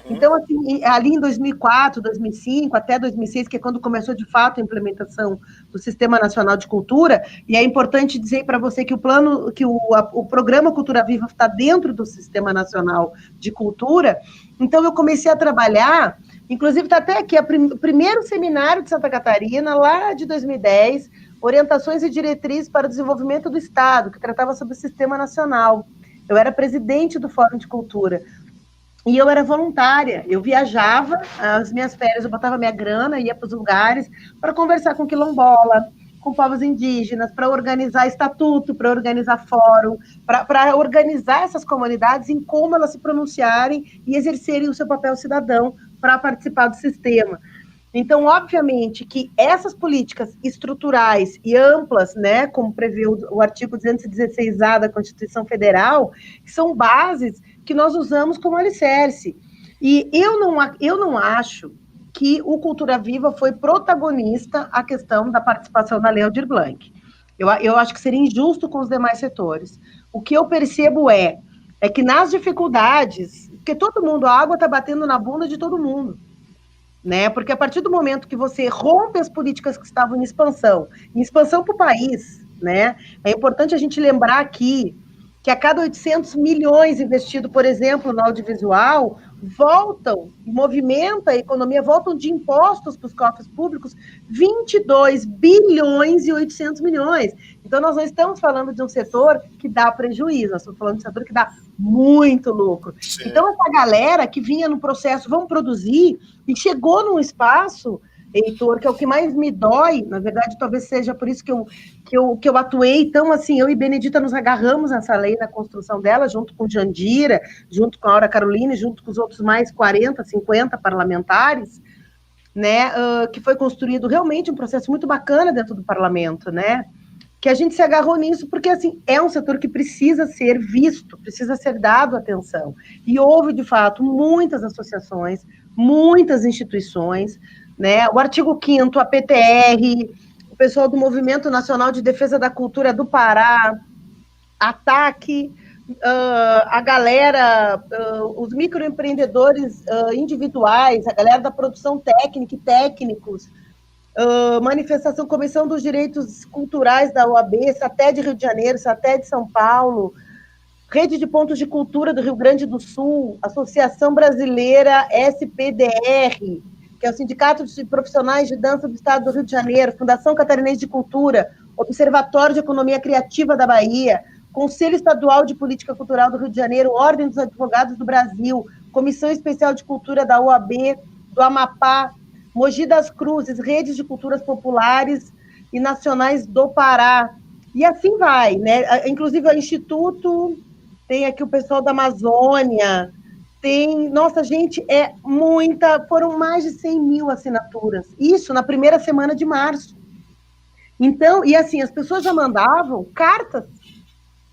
Então, assim, ali em 2004, 2005, até 2006, que é quando começou de fato a implementação do Sistema Nacional de Cultura, e é importante dizer para você que o programa Cultura Viva está dentro do Sistema Nacional de Cultura. Então, eu comecei a trabalhar, inclusive está até aqui, o primeiro seminário de Santa Catarina, lá de 2010, Orientações e Diretrizes para o Desenvolvimento do Estado, que tratava sobre o Sistema Nacional. Eu era presidente do Fórum de Cultura. E eu era voluntária, eu viajava, as minhas férias, eu botava minha grana, ia para os lugares para conversar com quilombola, com povos indígenas, para organizar estatuto, para organizar fórum, para organizar essas comunidades em como elas se pronunciarem e exercerem o seu papel cidadão para participar do sistema. Então, obviamente, que essas políticas estruturais e amplas, né, como prevê o artigo 216A da Constituição Federal, são bases que nós usamos como alicerce. E eu não acho que o Cultura Viva foi protagonista a questão da participação na Lei Aldir Blanc. Eu acho que seria injusto com os demais setores. O que eu percebo é que nas dificuldades, porque todo mundo, a água está batendo na bunda de todo mundo, né? Porque a partir do momento que você rompe as políticas que estavam em expansão para o país, né? É importante a gente lembrar aqui que a cada 800 milhões investido, por exemplo, no audiovisual, voltam, movimenta a economia, voltam de impostos para os cofres públicos 22 bilhões e 800 milhões. Então, nós não estamos falando de um setor que dá prejuízo, nós estamos falando de um setor que dá muito lucro. Sim. Então, essa galera que vinha no processo, vamos produzir, e chegou num espaço, Heitor, que é o que mais me dói, na verdade, talvez seja por isso que eu atuei. Então, assim, eu e Benedita nos agarramos nessa lei, na construção dela, junto com Jandira, junto com a Aura Caroline, junto com os outros mais 40, 50 parlamentares, né, que foi construído realmente um processo muito bacana dentro do parlamento, né, que a gente se agarrou nisso porque, assim, é um setor que precisa ser visto, precisa ser dado atenção. E houve, de fato, muitas associações, muitas instituições, né? O artigo 5º, a PTR, o pessoal do Movimento Nacional de Defesa da Cultura do Pará, ATAC, a galera, os microempreendedores individuais, a galera da produção técnica e técnicos, manifestação, Comissão dos Direitos Culturais da OAB, SATED Rio de Janeiro, SATED São Paulo, Rede de Pontos de Cultura do Rio Grande do Sul, Associação Brasileira SPDR, que é o Sindicato de Profissionais de Dança do Estado do Rio de Janeiro, Fundação Catarinense de Cultura, Observatório de Economia Criativa da Bahia, Conselho Estadual de Política Cultural do Rio de Janeiro, Ordem dos Advogados do Brasil, Comissão Especial de Cultura da OAB, do Amapá, Mogi das Cruzes, Redes de Culturas Populares e Nacionais do Pará. E assim vai, né? Inclusive o Instituto, tem aqui o pessoal da Amazônia, tem... Nossa, gente, é muita... Foram mais de 100 mil assinaturas. Isso na primeira semana de março. Então, e assim, as pessoas já mandavam cartas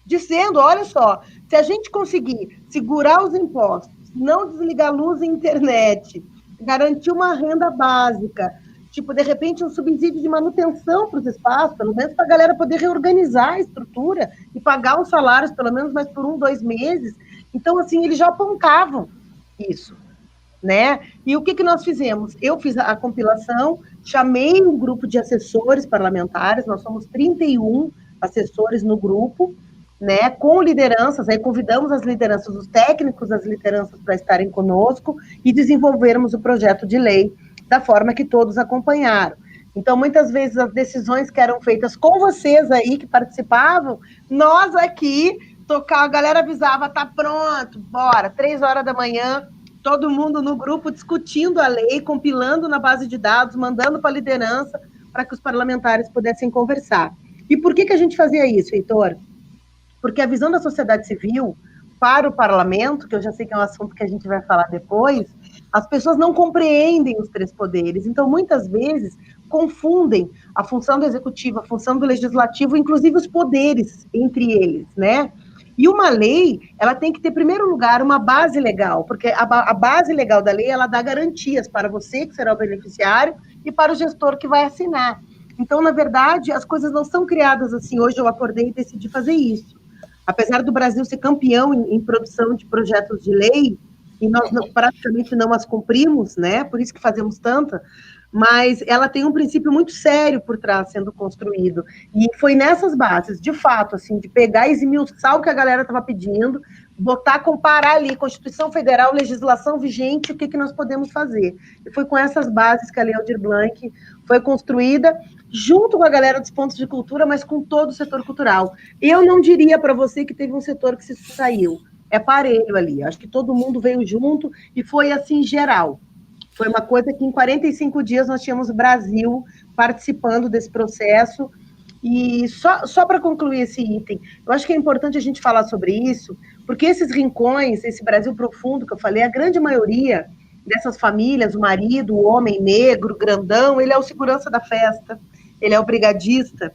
dizendo, olha só, se a gente conseguir segurar os impostos, não desligar a luz e internet, garantir uma renda básica, tipo, de repente, um subsídio de manutenção para os espaços, pelo menos para a galera poder reorganizar a estrutura e pagar os salários, pelo menos mais por 1, 2 meses. Então, assim, eles já apontavam isso, né? E o que nós fizemos? Eu fiz a compilação, chamei um grupo de assessores parlamentares, nós somos 31 assessores no grupo, né, com lideranças, aí convidamos as lideranças, os técnicos, as lideranças para estarem conosco e desenvolvermos o projeto de lei da forma que todos acompanharam. Então, muitas vezes, as decisões que eram feitas com vocês aí, que participavam, nós aqui, a galera avisava, tá pronto, bora, 3 horas da manhã, todo mundo no grupo discutindo a lei, compilando na base de dados, mandando para a liderança, para que os parlamentares pudessem conversar. E por que a gente fazia isso, Heitor? Porque a visão da sociedade civil para o parlamento, que eu já sei que é um assunto que a gente vai falar depois, as pessoas não compreendem os 3 poderes. Então, muitas vezes, confundem a função do executivo, a função do legislativo, inclusive os poderes entre eles, né? E uma lei, ela tem que ter, em primeiro lugar, uma base legal, porque a base legal da lei, ela dá garantias para você, que será o beneficiário, e para o gestor que vai assinar. Então, na verdade, as coisas não são criadas assim, hoje eu acordei e decidi fazer isso. Apesar do Brasil ser campeão em produção de projetos de lei, e nós praticamente não as cumprimos, né? Por isso que fazemos tanta, mas ela tem um princípio muito sério por trás sendo construído. E foi nessas bases, de fato, assim, de pegar e esmiuçar o que a galera estava pedindo, comparar ali, Constituição Federal, legislação vigente, o que nós podemos fazer. E foi com essas bases que a Lei Aldir Blanc foi construída, junto com a galera dos pontos de cultura, mas com todo o setor cultural. Eu não diria para você que teve um setor que se saiu. É parelho ali. Acho que todo mundo veio junto e foi assim geral. Foi uma coisa que em 45 dias nós tínhamos o Brasil participando desse processo. E só para concluir esse item, eu acho que é importante a gente falar sobre isso, porque esses rincões, esse Brasil profundo que eu falei, a grande maioria dessas famílias, o marido, o homem negro, grandão, ele é o segurança da festa, ele é o brigadista.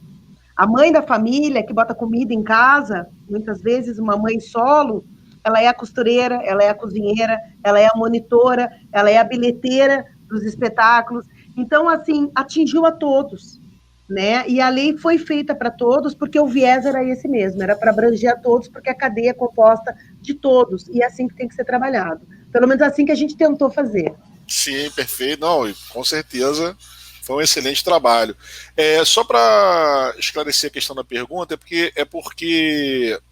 A mãe da família, que bota comida em casa, muitas vezes uma mãe solo, ela é a costureira, ela é a cozinheira, ela é a monitora, ela é a bilheteira dos espetáculos. Então, assim, atingiu a todos, né? E a lei foi feita para todos, porque o viés era esse mesmo, era para abranger a todos, porque a cadeia é composta de todos, e é assim que tem que ser trabalhado. Pelo menos assim que a gente tentou fazer. Sim, perfeito. Não, com certeza foi um excelente trabalho. Só para esclarecer a questão da pergunta, porque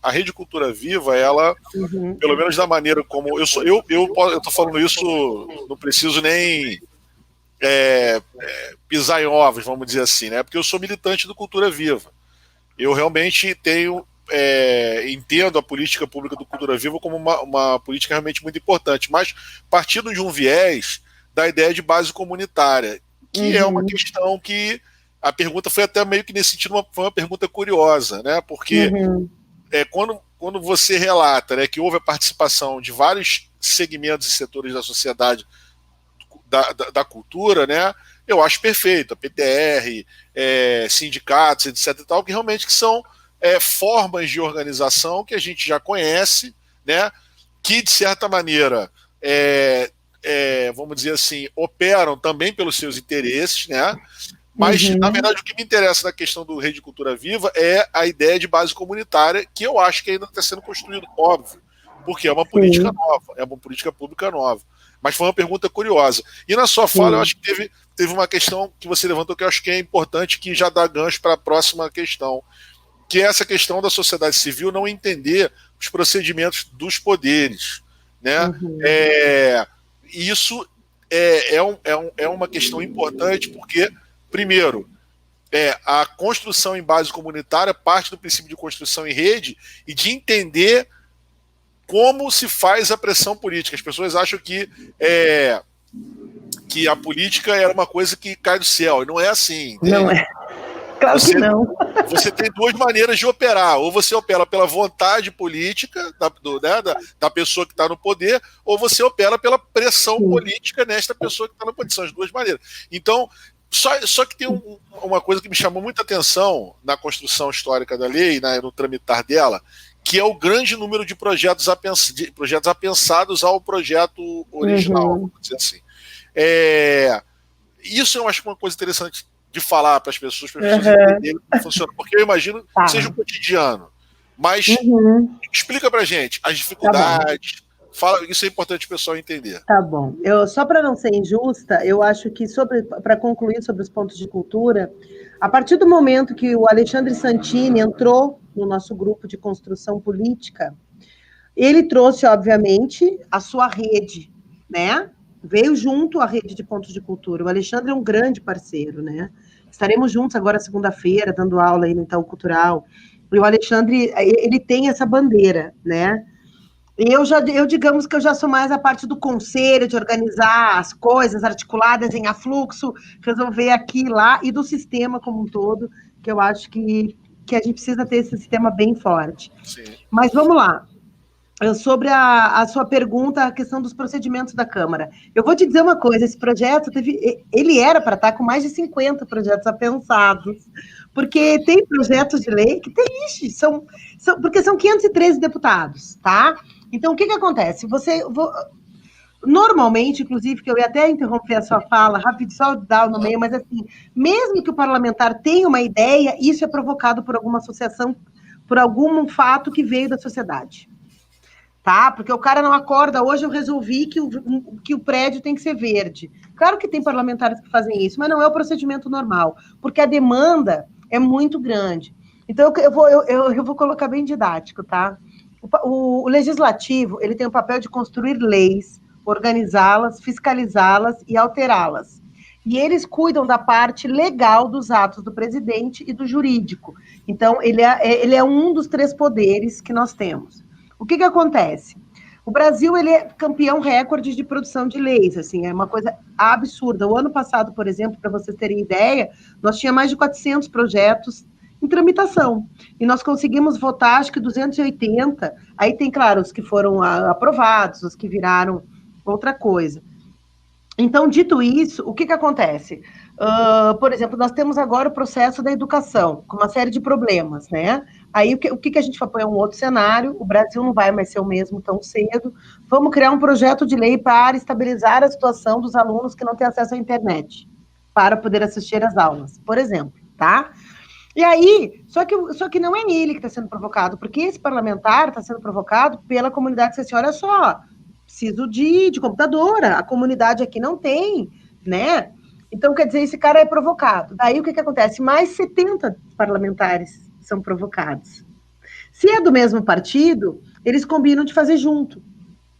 a Rede Cultura Viva, ela, pelo menos da maneira como eu tô falando isso, não preciso nem pisar em ovos, vamos dizer assim, né? Porque eu sou militante do Cultura Viva. Eu realmente entendo a política pública do Cultura Viva como uma política realmente muito importante, mas partindo de um viés da ideia de base comunitária, que é uma questão que a pergunta foi até meio que nesse sentido foi uma pergunta curiosa, né? Porque quando você relata, né, que houve a participação de vários segmentos e setores da sociedade da cultura, né? Eu acho perfeito, a PTR, sindicatos, etc. e tal, que realmente são formas de organização que a gente já conhece, né? Que de certa maneira vamos dizer assim, operam também pelos seus interesses, né? Mas, na verdade, o que me interessa na questão do Rede Cultura Viva é a ideia de base comunitária, que eu acho que ainda está sendo construído, óbvio, porque é uma política nova, é uma política pública nova. Mas foi uma pergunta curiosa. E na sua fala, eu acho que teve uma questão que você levantou que eu acho que é importante, que já dá gancho para a próxima questão, que é essa questão da sociedade civil não entender os procedimentos dos poderes, né? Isso é uma questão importante porque, primeiro, a construção em base comunitária parte do princípio de construção em rede e de entender como se faz a pressão política. As pessoas acham que a política era uma coisa que cai do céu, e não é assim. Entende? Não é. Claro que não. Você tem duas maneiras de operar. Ou você opera pela vontade política da pessoa que está no poder, ou você opera pela pressão política nesta pessoa que está no poder. São as duas maneiras. Então, só que tem uma coisa que me chamou muita atenção na construção histórica da lei, no tramitar dela, que é o grande número de projetos apensados ao projeto original, vamos dizer assim. Isso eu acho uma coisa interessante de falar para as pessoas entenderem como funciona, porque eu imagino que seja um cotidiano. Mas explica para a gente as dificuldades, fala, isso é importante o pessoal entender. Tá bom. Só para não ser injusta, eu acho que, para concluir sobre os pontos de cultura, a partir do momento que o Alexandre Santini entrou no nosso grupo de construção política, ele trouxe, obviamente, a sua rede, né? Veio junto à rede de pontos de cultura. O Alexandre é um grande parceiro, né? Estaremos juntos agora segunda-feira, dando aula aí no Itaú Cultural. E o Alexandre, ele tem essa bandeira, né? E eu digamos que eu já sou mais a parte do conselho, de organizar as coisas articuladas em afluxo, resolver aqui e lá, e do sistema como um todo, que eu acho que a gente precisa ter esse sistema bem forte. Sim. Mas vamos lá. Sobre a sua pergunta, a questão dos procedimentos da Câmara. Eu vou te dizer uma coisa, esse projeto, ele era para estar com mais de 50 projetos apensados, porque tem projetos de lei que tem, porque são 513 deputados, tá? Então, o que acontece? Normalmente, inclusive, que eu ia até interromper a sua fala, rápido, só dar no meio, mas assim, mesmo que o parlamentar tenha uma ideia, isso é provocado por alguma associação, por algum fato que veio da sociedade. Tá? Porque o cara não acorda, hoje eu resolvi que o prédio tem que ser verde. Claro que tem parlamentares que fazem isso, mas não é o procedimento normal, porque a demanda é muito grande. Então, eu vou colocar bem didático, tá? O legislativo, ele tem o papel de construir leis, organizá-las, fiscalizá-las e alterá-las. E eles cuidam da parte legal dos atos do presidente e do jurídico. Então, ele é um dos 3 poderes que nós temos. O que acontece? O Brasil, ele é campeão recorde de produção de leis, assim, é uma coisa absurda. O ano passado, por exemplo, para vocês terem ideia, nós tínhamos mais de 400 projetos em tramitação. E nós conseguimos votar, acho que 280. Aí tem, claro, os que foram aprovados, os que viraram outra coisa. Então, dito isso, o que acontece? Por exemplo, nós temos agora o processo da educação, com uma série de problemas, né? Aí, o que a gente propõe é um outro cenário, o Brasil não vai mais ser o mesmo tão cedo, vamos criar um projeto de lei para estabilizar a situação dos alunos que não têm acesso à internet, para poder assistir às aulas, por exemplo, tá? E aí, só que não é ele que está sendo provocado, porque esse parlamentar está sendo provocado pela comunidade que assim, olha só, preciso de computadora, a comunidade aqui não tem, né? Então, quer dizer, esse cara é provocado. Daí, o que acontece? Mais 70 parlamentares são provocados. Se é do mesmo partido, eles combinam de fazer junto,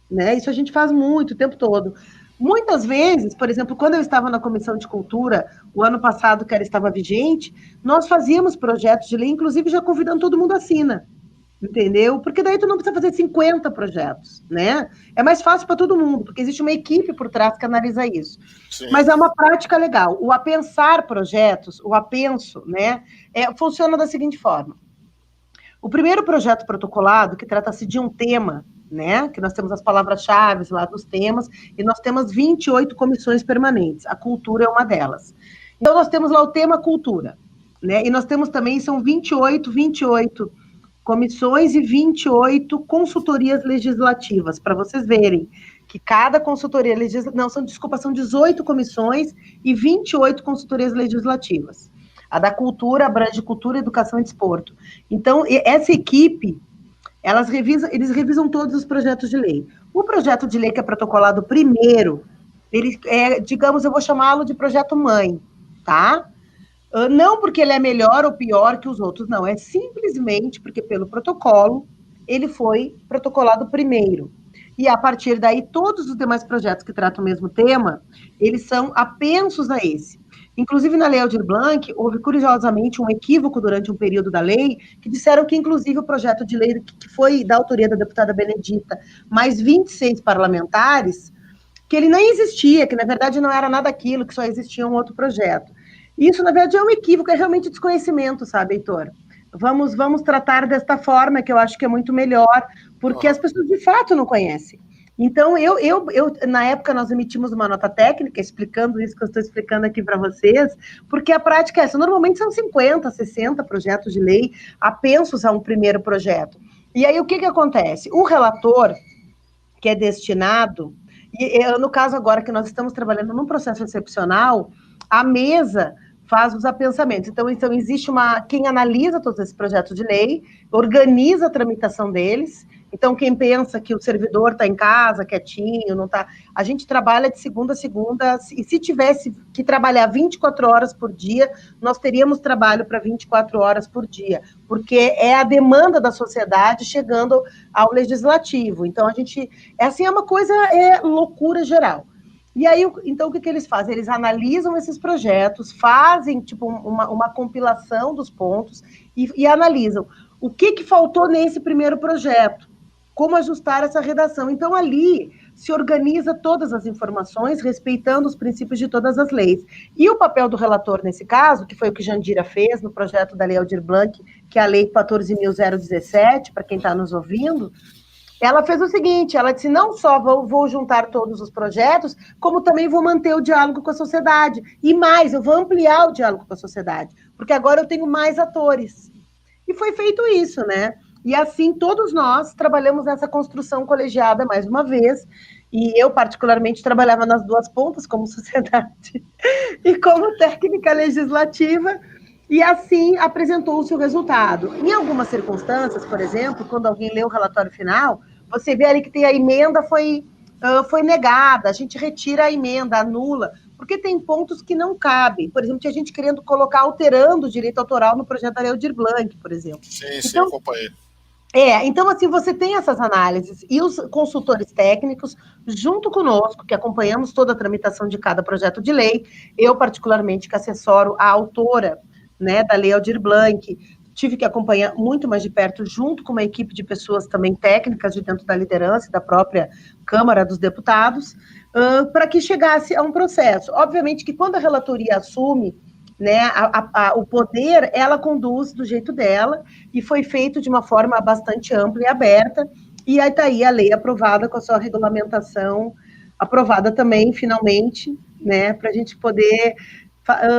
né? Isso a gente faz muito, o tempo todo. Muitas vezes, por exemplo, quando eu estava na Comissão de Cultura, o ano passado que ela estava vigente, nós fazíamos projetos de lei, inclusive já convidando todo mundo a assina, entendeu? Porque daí tu não precisa fazer 50 projetos, né? É mais fácil para todo mundo, porque existe uma equipe por trás que analisa isso. Sim. Mas é uma prática legal. O apensar projetos, o apenso, né, funciona da seguinte forma. O primeiro projeto protocolado, que trata-se de um tema, né, que nós temos as palavras-chave lá dos temas, e nós temos 28 comissões permanentes. A cultura é uma delas. Então, nós temos lá o tema cultura, né, e nós temos também, são 28 comissões e 28 consultorias legislativas, para vocês verem que cada consultoria legislativa... Não, são 18 comissões e 28 consultorias legislativas. A da cultura abrange cultura, educação e desporto. Então, essa equipe, eles revisam todos os projetos de lei. O projeto de lei que é protocolado primeiro, ele digamos, eu vou chamá-lo de projeto mãe, tá? Não porque ele é melhor ou pior que os outros, não. É simplesmente porque, pelo protocolo, ele foi protocolado primeiro. E, a partir daí, todos os demais projetos que tratam o mesmo tema, eles são apensos a esse. Inclusive, na Lei Aldir Blanc, houve, curiosamente, um equívoco durante um período da lei, que disseram que, inclusive, o projeto de lei que foi da autoria da deputada Benedita, mais 26 parlamentares, que ele nem existia, que, na verdade, não era nada aquilo, que só existia um outro projeto. Isso, na verdade, é um equívoco, é realmente desconhecimento, sabe, Heitor? Vamos tratar desta forma, que eu acho que é muito melhor, porque as pessoas, de fato, não conhecem. Então, na época, nós emitimos uma nota técnica, explicando isso que eu estou explicando aqui para vocês, porque a prática é essa. Normalmente, são 50, 60 projetos de lei apensos a um primeiro projeto. E aí, o que acontece? O relator, que é destinado... E, no caso agora que nós estamos trabalhando num processo excepcional, a mesa faz os apensamentos. Então existe quem analisa todos esses projetos de lei, organiza a tramitação deles. Então, quem pensa que o servidor está em casa, quietinho, não está... A gente trabalha de segunda a segunda, e se tivesse que trabalhar 24 horas por dia, nós teríamos trabalho para 24 horas por dia, porque é a demanda da sociedade chegando ao legislativo. Então, é uma coisa, loucura geral. E aí, então, o que eles fazem? Eles analisam esses projetos, fazem, tipo, uma compilação dos pontos e analisam o que faltou nesse primeiro projeto, como ajustar essa redação. Então, ali se organiza todas as informações, respeitando os princípios de todas as leis. E o papel do relator, nesse caso, que foi o que Jandira fez no projeto da Lei Aldir Blanc, que é a Lei 14.017, para quem está nos ouvindo, ela fez o seguinte, ela disse, não só vou juntar todos os projetos, como também vou manter o diálogo com a sociedade. E mais, eu vou ampliar o diálogo com a sociedade, porque agora eu tenho mais atores. E foi feito isso, né? E assim, todos nós trabalhamos nessa construção colegiada, mais uma vez, e eu, particularmente, trabalhava nas duas pontas, como sociedade e como técnica legislativa, e assim apresentou-se o resultado. Em algumas circunstâncias, por exemplo, quando alguém lê o relatório final, você vê ali que tem a emenda foi negada, a gente retira a emenda, anula, porque tem pontos que não cabem. Por exemplo, tinha gente querendo colocar, alterando o direito autoral no projeto da Lei Aldir Blanc, por exemplo. Sim, então, acompanhei. Então, assim, você tem essas análises e os consultores técnicos, junto conosco, que acompanhamos toda a tramitação de cada projeto de lei, eu, particularmente, que assessoro a autora, né, da Lei Aldir Blanc, tive que acompanhar muito mais de perto, junto com uma equipe de pessoas também técnicas de dentro da liderança da própria Câmara dos Deputados, para que chegasse a um processo. Obviamente que quando a relatoria assume, né, o poder, ela conduz do jeito dela, e foi feito de uma forma bastante ampla e aberta, e aí está aí a lei aprovada com a sua regulamentação aprovada também, finalmente, né, para a gente poder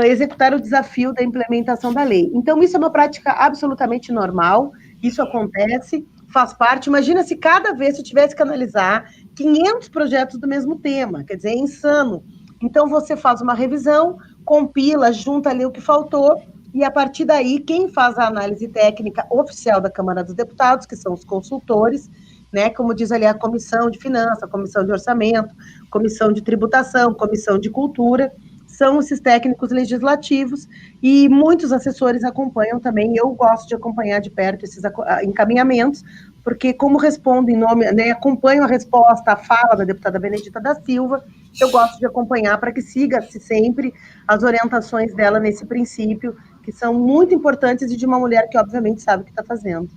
executar o desafio da implementação da lei. Então, isso é uma prática absolutamente normal, isso acontece, faz parte. Imagina se cada vez eu tivesse que analisar 500 projetos do mesmo tema, quer dizer, é insano. Então, você faz uma revisão, compila, junta ali o que faltou, e a partir daí, quem faz a análise técnica oficial da Câmara dos Deputados, que são os consultores, né, como diz ali a Comissão de Finanças, a Comissão de Orçamento, Comissão de Tributação, Comissão de Cultura, são esses técnicos legislativos, e muitos assessores acompanham também. Eu gosto de acompanhar de perto esses encaminhamentos, porque como respondo em nome, né, acompanho a resposta, a fala da deputada Benedita da Silva, eu gosto de acompanhar para que siga-se sempre as orientações dela nesse princípio, que são muito importantes, e de uma mulher que obviamente sabe o que está fazendo.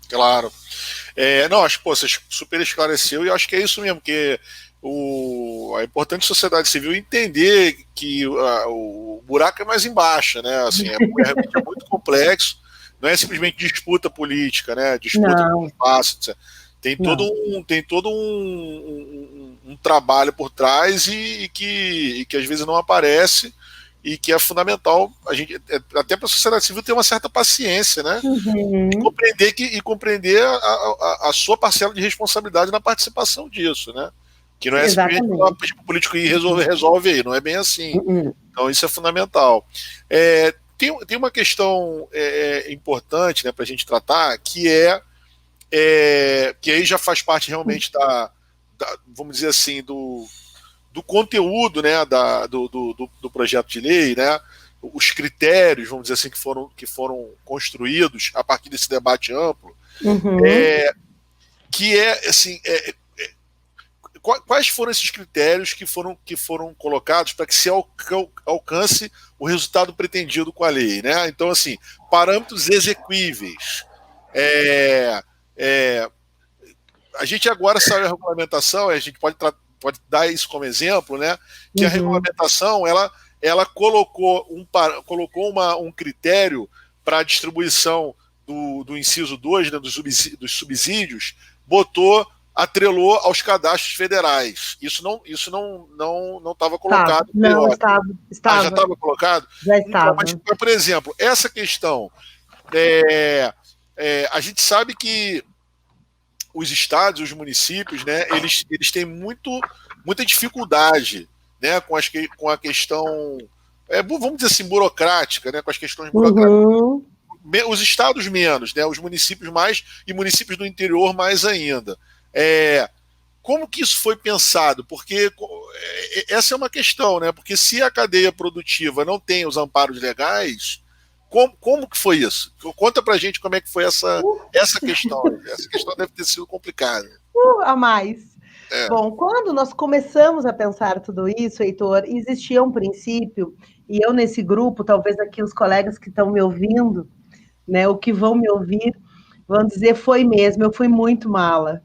Claro. Não, acho que você super esclareceu, e acho que é isso mesmo, que a importante sociedade civil entender que o buraco é mais embaixo, né? Assim, realmente é muito complexo, não é simplesmente disputa política, né? Disputa de espaço, etc. Tem todo um trabalho por trás, e que às vezes não aparece, e que é fundamental a gente, até para a sociedade civil, ter uma certa paciência, né? E compreender a sua parcela de responsabilidade na participação disso, né? Que não é simplesmente pedir para o político ir resolve aí, não é bem assim. Então isso é fundamental. Tem uma questão importante, né, para a gente tratar, que aí já faz parte realmente vamos dizer assim, do conteúdo, né, do projeto de lei, né, os critérios, vamos dizer assim, que foram construídos a partir desse debate amplo, que assim, quais foram esses critérios que foram colocados para que se alcance o resultado pretendido com a lei, né? Então, assim, parâmetros exequíveis. A gente agora sabe a regulamentação, a gente pode dar isso como exemplo, né? Que a regulamentação ela colocou um critério para a distribuição do inciso 2, né, dos subsídios, atrelou aos cadastros federais. Isso não estava colocado. Não, estava. Já estava colocado? Já estava. Então, mas, por exemplo, essa questão, a gente sabe que os estados, os municípios, né, eles têm muita dificuldade, né, com a questão, vamos dizer assim, burocrática, né, com as questões burocráticas. Os estados menos, né, os municípios mais, e municípios do interior mais ainda. Como que isso foi pensado? Porque essa é uma questão, né? Porque se a cadeia produtiva não tem os amparos legais, como que foi isso? Conta pra gente como é que foi essa questão. Essa questão deve ter sido complicada. A mais. Bom, quando nós começamos a pensar tudo isso, Heitor, existia um princípio, e eu nesse grupo, talvez aqui os colegas que estão me ouvindo, né, ou que vão me ouvir, vão dizer, foi mesmo, eu fui muito mala.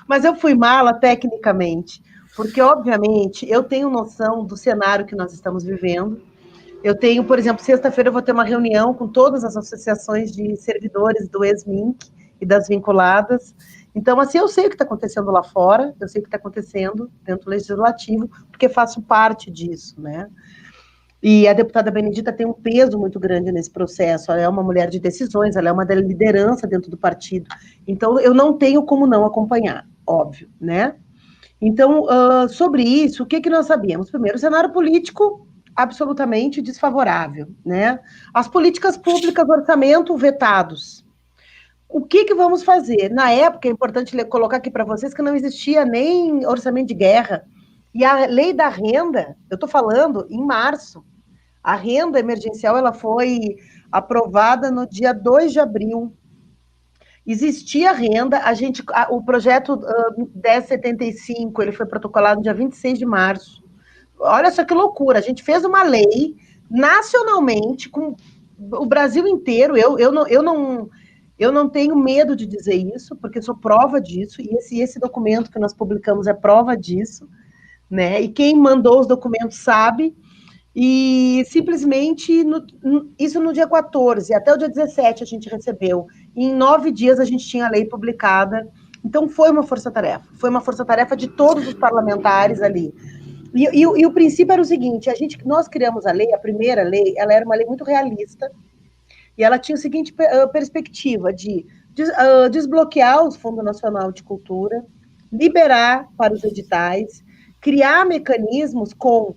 Mas eu fui mala tecnicamente, porque, obviamente, eu tenho noção do cenário que nós estamos vivendo. Eu tenho, por exemplo, sexta-feira eu vou ter uma reunião com todas as associações de servidores do ex-MINC e das vinculadas. Então, assim, eu sei o que está acontecendo lá fora, eu sei o que está acontecendo dentro do Legislativo, porque faço parte disso, né? E a deputada Benedita tem um peso muito grande nesse processo. Ela é uma mulher de decisões, ela é uma liderança dentro do partido. Então, eu não tenho como não acompanhar, óbvio, né? Então, sobre isso, o que nós sabíamos? Primeiro, o cenário político absolutamente desfavorável, né? As políticas públicas, orçamento, vetados. O que vamos fazer? Na época, é importante colocar aqui para vocês que não existia nem orçamento de guerra. E a lei da renda, eu estou falando em março, a renda emergencial ela foi aprovada no dia 2 de abril. Existia renda, o projeto 1075, ele foi protocolado no dia 26 de março. Olha só que loucura, a gente fez uma lei nacionalmente, com o Brasil inteiro, eu não tenho medo de dizer isso, porque sou prova disso, e esse documento que nós publicamos é prova disso, né? E quem mandou os documentos sabe, e simplesmente, isso no dia 14, até o dia 17 a gente recebeu. E em 9 dias a gente tinha a lei publicada. Então foi uma força-tarefa de todos os parlamentares ali. E o princípio era o seguinte: nós criamos a lei, a primeira lei, ela era uma lei muito realista, e ela tinha a seguinte perspectiva de desbloquear o Fundo Nacional de Cultura, liberar para os editais, criar mecanismos com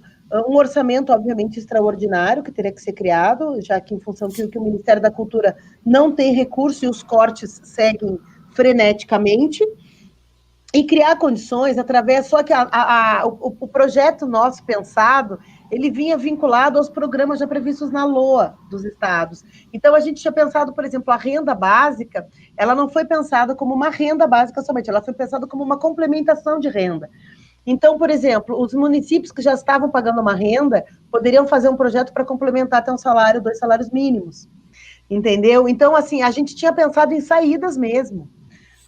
um orçamento, obviamente, extraordinário, que teria que ser criado, já que em função que o Ministério da Cultura não tem recurso e os cortes seguem freneticamente, e criar condições através, só que o projeto nosso pensado, ele vinha vinculado aos programas já previstos na LOA dos estados. Então, a gente tinha pensado, por exemplo, a renda básica, ela não foi pensada como uma renda básica somente, ela foi pensada como uma complementação de renda. Então, por exemplo, os municípios que já estavam pagando uma renda poderiam fazer um projeto para complementar até um salário, 2 salários mínimos, entendeu? Então, assim, a gente tinha pensado em saídas mesmo,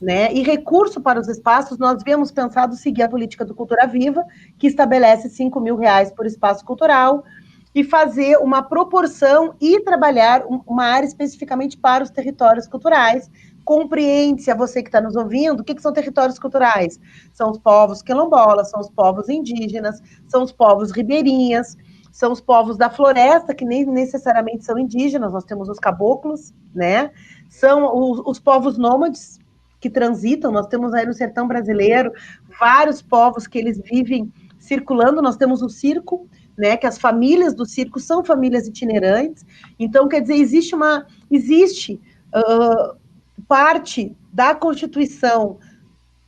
né? E recurso para os espaços, nós havíamos pensado seguir a política do Cultura Viva, que estabelece R$5.000 por espaço cultural, e fazer uma proporção e trabalhar uma área especificamente para os territórios culturais. Compreende-se a você que está nos ouvindo, o que são territórios culturais? São os povos quilombolas, são os povos indígenas, são os povos ribeirinhas, são os povos da floresta, que nem necessariamente são indígenas, nós temos os caboclos, né? São os povos nômades, que transitam, nós temos aí no sertão brasileiro vários povos que eles vivem circulando, nós temos o circo, né, que as famílias do circo são famílias itinerantes, então, quer dizer, existe parte da Constituição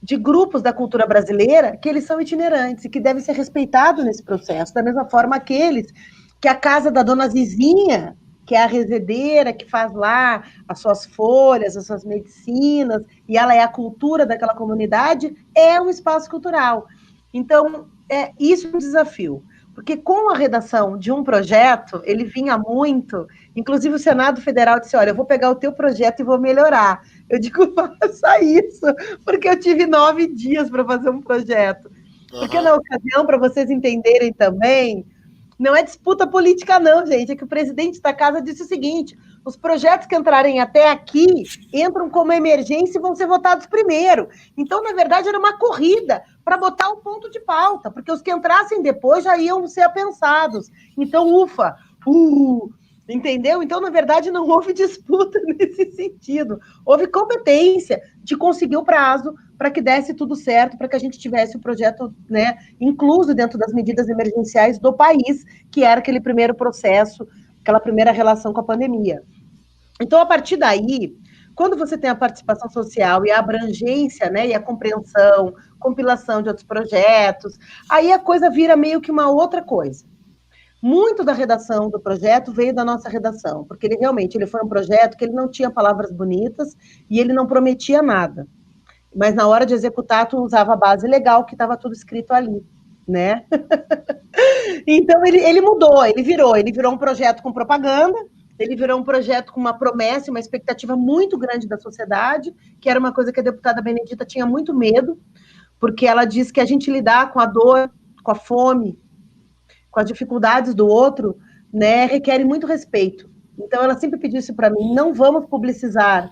de grupos da cultura brasileira que eles são itinerantes e que devem ser respeitados nesse processo, da mesma forma aqueles que a casa da dona Zizinha, que é a rezedeira, que faz lá as suas folhas, as suas medicinas, e ela é a cultura daquela comunidade, é um espaço cultural. Então, isso é um desafio, porque com a redação de um projeto, ele vinha muito, inclusive o Senado Federal disse, olha, eu vou pegar o teu projeto e vou melhorar. Eu digo, faça isso, porque eu tive 9 dias para fazer um projeto. Porque na ocasião, para vocês entenderem também, não é disputa política, não, gente. É que o presidente da casa disse o seguinte: os projetos que entrarem até aqui entram como emergência e vão ser votados primeiro. Então, na verdade, era uma corrida para botar o ponto de pauta, porque os que entrassem depois já iam ser apensados. Então, ufa, entendeu? Então, na verdade, não houve disputa nesse sentido. Houve competência de conseguir o prazo para que desse tudo certo, para que a gente tivesse o projeto, né, incluso dentro das medidas emergenciais do país, que era aquele primeiro processo, aquela primeira relação com a pandemia. Então, a partir daí, quando você tem a participação social e a abrangência, né, e a compreensão, compilação de outros projetos, aí a coisa vira meio que uma outra coisa. Muito da redação do projeto veio da nossa redação, porque ele foi um projeto que ele não tinha palavras bonitas e ele não prometia nada. Mas na hora de executar, tu usava a base legal, que estava tudo escrito ali, né? Então, ele mudou, ele virou um projeto com propaganda, ele virou um projeto com uma promessa, uma expectativa muito grande da sociedade, que era uma coisa que a deputada Benedita tinha muito medo, porque ela diz que a gente lidar com a dor, com a fome, com as dificuldades do outro, né, requer muito respeito. Então, ela sempre pediu isso para mim, não vamos publicizar,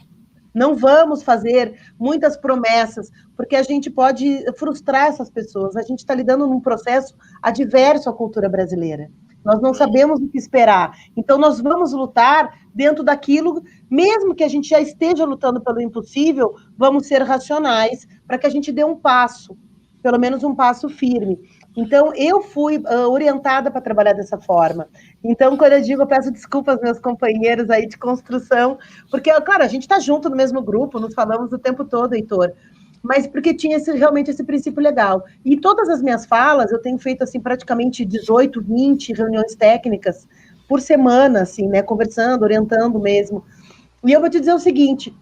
não vamos fazer muitas promessas, porque a gente pode frustrar essas pessoas. A gente está lidando num processo adverso à cultura brasileira. Nós não sabemos o que esperar. Então, nós vamos lutar dentro daquilo, mesmo que a gente já esteja lutando pelo impossível, vamos ser racionais para que a gente dê um passo, pelo menos um passo firme. Então, eu fui orientada para trabalhar dessa forma. Então, quando eu digo, eu peço desculpas aos meus companheiros aí de construção, porque, claro, a gente está junto no mesmo grupo, nos falamos o tempo todo, Heitor, mas porque tinha realmente esse princípio legal. E todas as minhas falas, eu tenho feito, assim, praticamente 18, 20 reuniões técnicas por semana, assim, né, conversando, orientando mesmo. E eu vou te dizer o seguinte,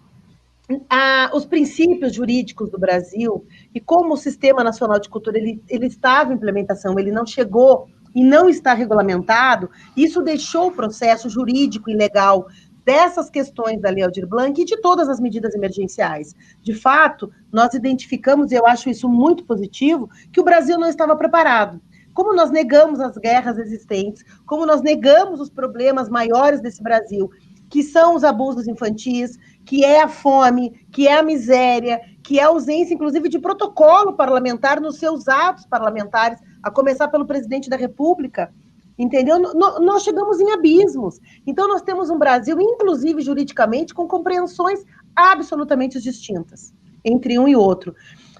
os princípios jurídicos do Brasil e como o Sistema Nacional de Cultura ele estava em implementação, ele não chegou e não está regulamentado, isso deixou o processo jurídico e legal dessas questões da Lei Aldir Blanc e de todas as medidas emergenciais. De fato, nós identificamos, e eu acho isso muito positivo, que o Brasil não estava preparado. Como nós negamos as guerras existentes, como nós negamos os problemas maiores desse Brasil, que são os abusos infantis, que é a fome, que é a miséria, que é a ausência, inclusive, de protocolo parlamentar nos seus atos parlamentares, a começar pelo presidente da República, entendeu? Nós chegamos em abismos. Então, nós temos um Brasil, inclusive juridicamente, com compreensões absolutamente distintas entre um e outro.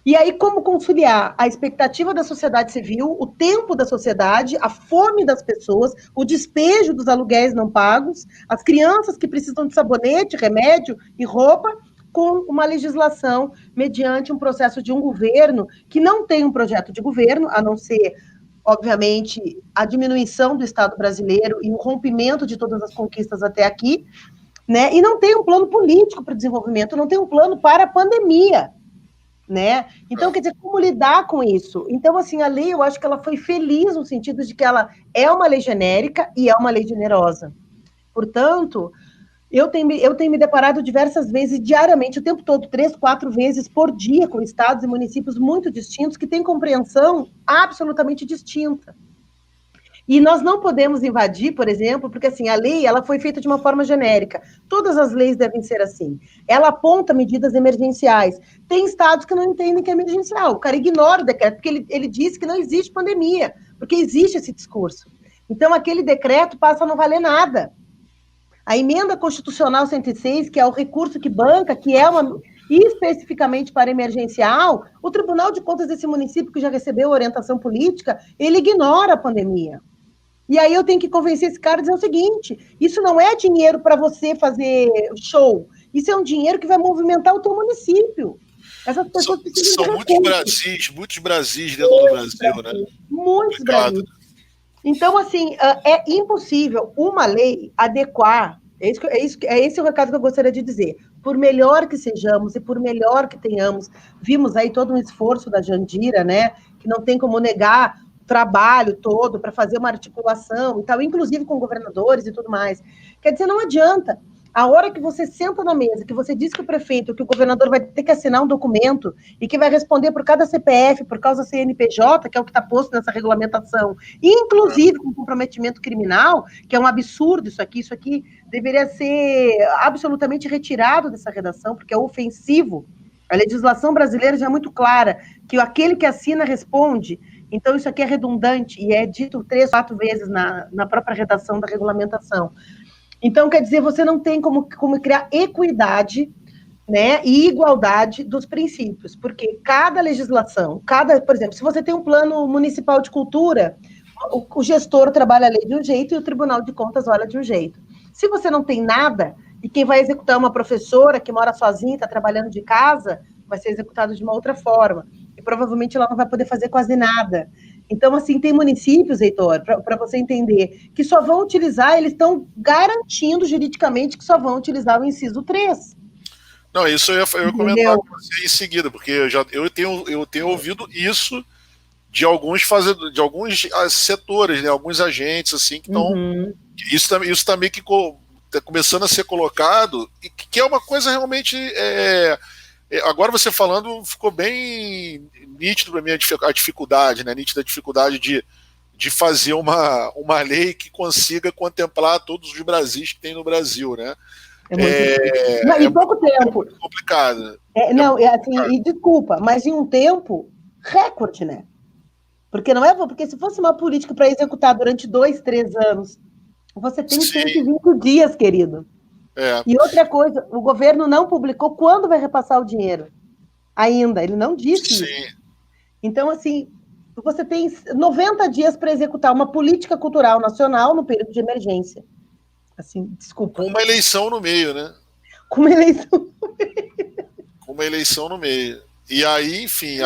E aí, como conciliar a expectativa da sociedade civil, o tempo da sociedade, a fome das pessoas, o despejo dos aluguéis não pagos, as crianças que precisam de sabonete, remédio e roupa, com uma legislação mediante um processo de um governo que não tem um projeto de governo, a não ser, obviamente, a diminuição do Estado brasileiro e o rompimento de todas as conquistas até aqui, né? E não tem um plano político para o desenvolvimento, não tem um plano para a pandemia. Né? Então, quer dizer, como lidar com isso? Então, assim, a lei, eu acho que ela foi feliz no sentido de que ela é uma lei genérica e é uma lei generosa. Portanto, eu tenho me deparado diversas vezes, diariamente, o tempo todo, 3, 4 vezes por dia, com estados e municípios muito distintos, que têm compreensão absolutamente distinta. E nós não podemos invadir, por exemplo, porque assim, a lei ela foi feita de uma forma genérica. Todas as leis devem ser assim. Ela aponta medidas emergenciais. Tem estados que não entendem que é emergencial. O cara ignora o decreto, porque ele diz que não existe pandemia, porque existe esse discurso. Então, aquele decreto passa a não valer nada. A emenda constitucional 106, que é o recurso que banca, que é uma especificamente para emergencial, o Tribunal de Contas desse município, que já recebeu orientação política, ele ignora a pandemia. E aí eu tenho que convencer esse cara a dizer o seguinte, isso não é dinheiro para você fazer show, isso é um dinheiro que vai movimentar o teu município. Essas pessoas precisam de recursos. Muitos Brasis dentro do Brasil, né? Muitos Brasis. Então, assim, é impossível uma lei adequar, esse é o recado que eu gostaria de dizer, por melhor que sejamos e por melhor que tenhamos, vimos aí todo um esforço da Jandira, né, que não tem como negar trabalho todo para fazer uma articulação e tal, inclusive com governadores e tudo mais. Quer dizer, não adianta. A hora que você senta na mesa, que você diz que o prefeito, que o governador vai ter que assinar um documento e que vai responder por cada CPF, por causa do CNPJ, que é o que está posto nessa regulamentação, inclusive com comprometimento criminal, que é um absurdo isso aqui deveria ser absolutamente retirado dessa redação, porque é ofensivo. A legislação brasileira já é muito clara, que aquele que assina responde. Então, isso aqui é redundante e é dito 3, 4 vezes na própria redação da regulamentação. Então, quer dizer, você não tem como criar equidade, né, e igualdade dos princípios, porque cada legislação, por exemplo, se você tem um plano municipal de cultura, o gestor trabalha a lei de um jeito e o Tribunal de Contas olha de um jeito. Se você não tem nada, e quem vai executar é uma professora que mora sozinha, está trabalhando de casa, vai ser executado de uma outra forma. E provavelmente ela não vai poder fazer quase nada. Então, assim, tem municípios, Heitor, para você entender, que só vão utilizar, eles estão garantindo juridicamente que só vão utilizar o inciso 3. Não, isso eu ia comentar com você em seguida, porque eu tenho ouvido isso de alguns setores, né, alguns agentes, assim, que estão... Isso tá meio que tá começando a ser colocado, e que é uma coisa realmente... agora você falando, ficou bem nítido para mim a dificuldade, né? Nítida a dificuldade de fazer uma lei que consiga contemplar todos os Brasis que tem no Brasil, né? Em pouco tempo. É complicado. E desculpa, mas em um tempo recorde, né? Porque não é porque se fosse uma política para executar durante 2, 3 anos, você tem 120 dias, querido. E outra coisa, o governo não publicou quando vai repassar o dinheiro. Ainda, ele não disse isso. Então, assim, você tem 90 dias para executar uma política cultural nacional no período de emergência. Assim, desculpa. Com uma eleição no meio, né? Com uma eleição no meio. Com uma eleição no meio. E aí, enfim,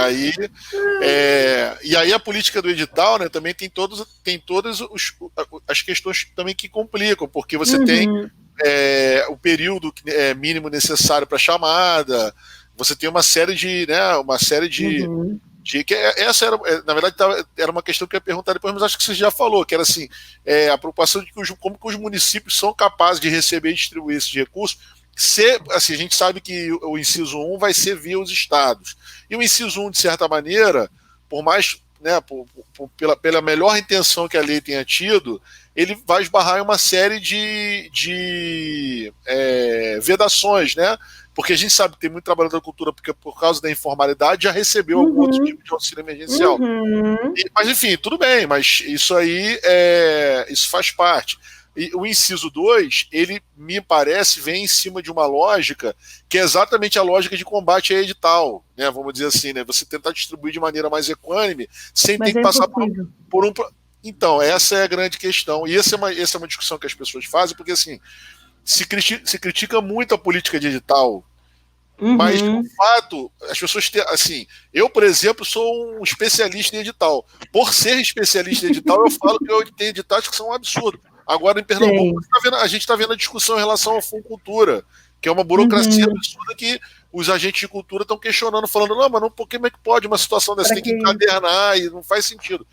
e aí a política do edital, né, também tem todas as questões também que complicam, porque você tem o período mínimo necessário para chamada, você tem uma série de, né, essa era, na verdade, era uma questão que eu ia perguntar depois, mas acho que você já falou, que era assim, a preocupação de como que os municípios são capazes de receber e distribuir esses recursos. Assim, a gente sabe que o inciso 1 vai ser via os estados. E o inciso 1, de certa maneira, por mais, né, pela melhor intenção que a lei tenha tido, ele vai esbarrar em uma série de vedações, né? Porque a gente sabe que tem muito trabalhador da cultura, porque por causa da informalidade já recebeu algum outro tipo de auxílio emergencial. Mas enfim, tudo bem, mas isso aí isso faz parte. E o inciso 2, ele me parece, vem em cima de uma lógica que é exatamente a lógica de combate a edital, né? Vamos dizer assim, né? Você tentar distribuir de maneira mais equânime, sem ter que passar por um. Então, essa é a grande questão. E essa é uma discussão que as pessoas fazem, porque assim, se critica muito a política de edital, mas, de fato, as pessoas têm, assim, eu, por exemplo, sou um especialista em edital. Por ser especialista em edital, eu falo que eu tenho editais que são um absurdo. Agora, em Pernambuco, a gente está vendo a discussão em relação à Funcultura, que é uma burocracia absurda que os agentes de cultura estão questionando, falando, não, mas não, por que é que pode uma situação dessa? Tem que encadernar e não faz sentido.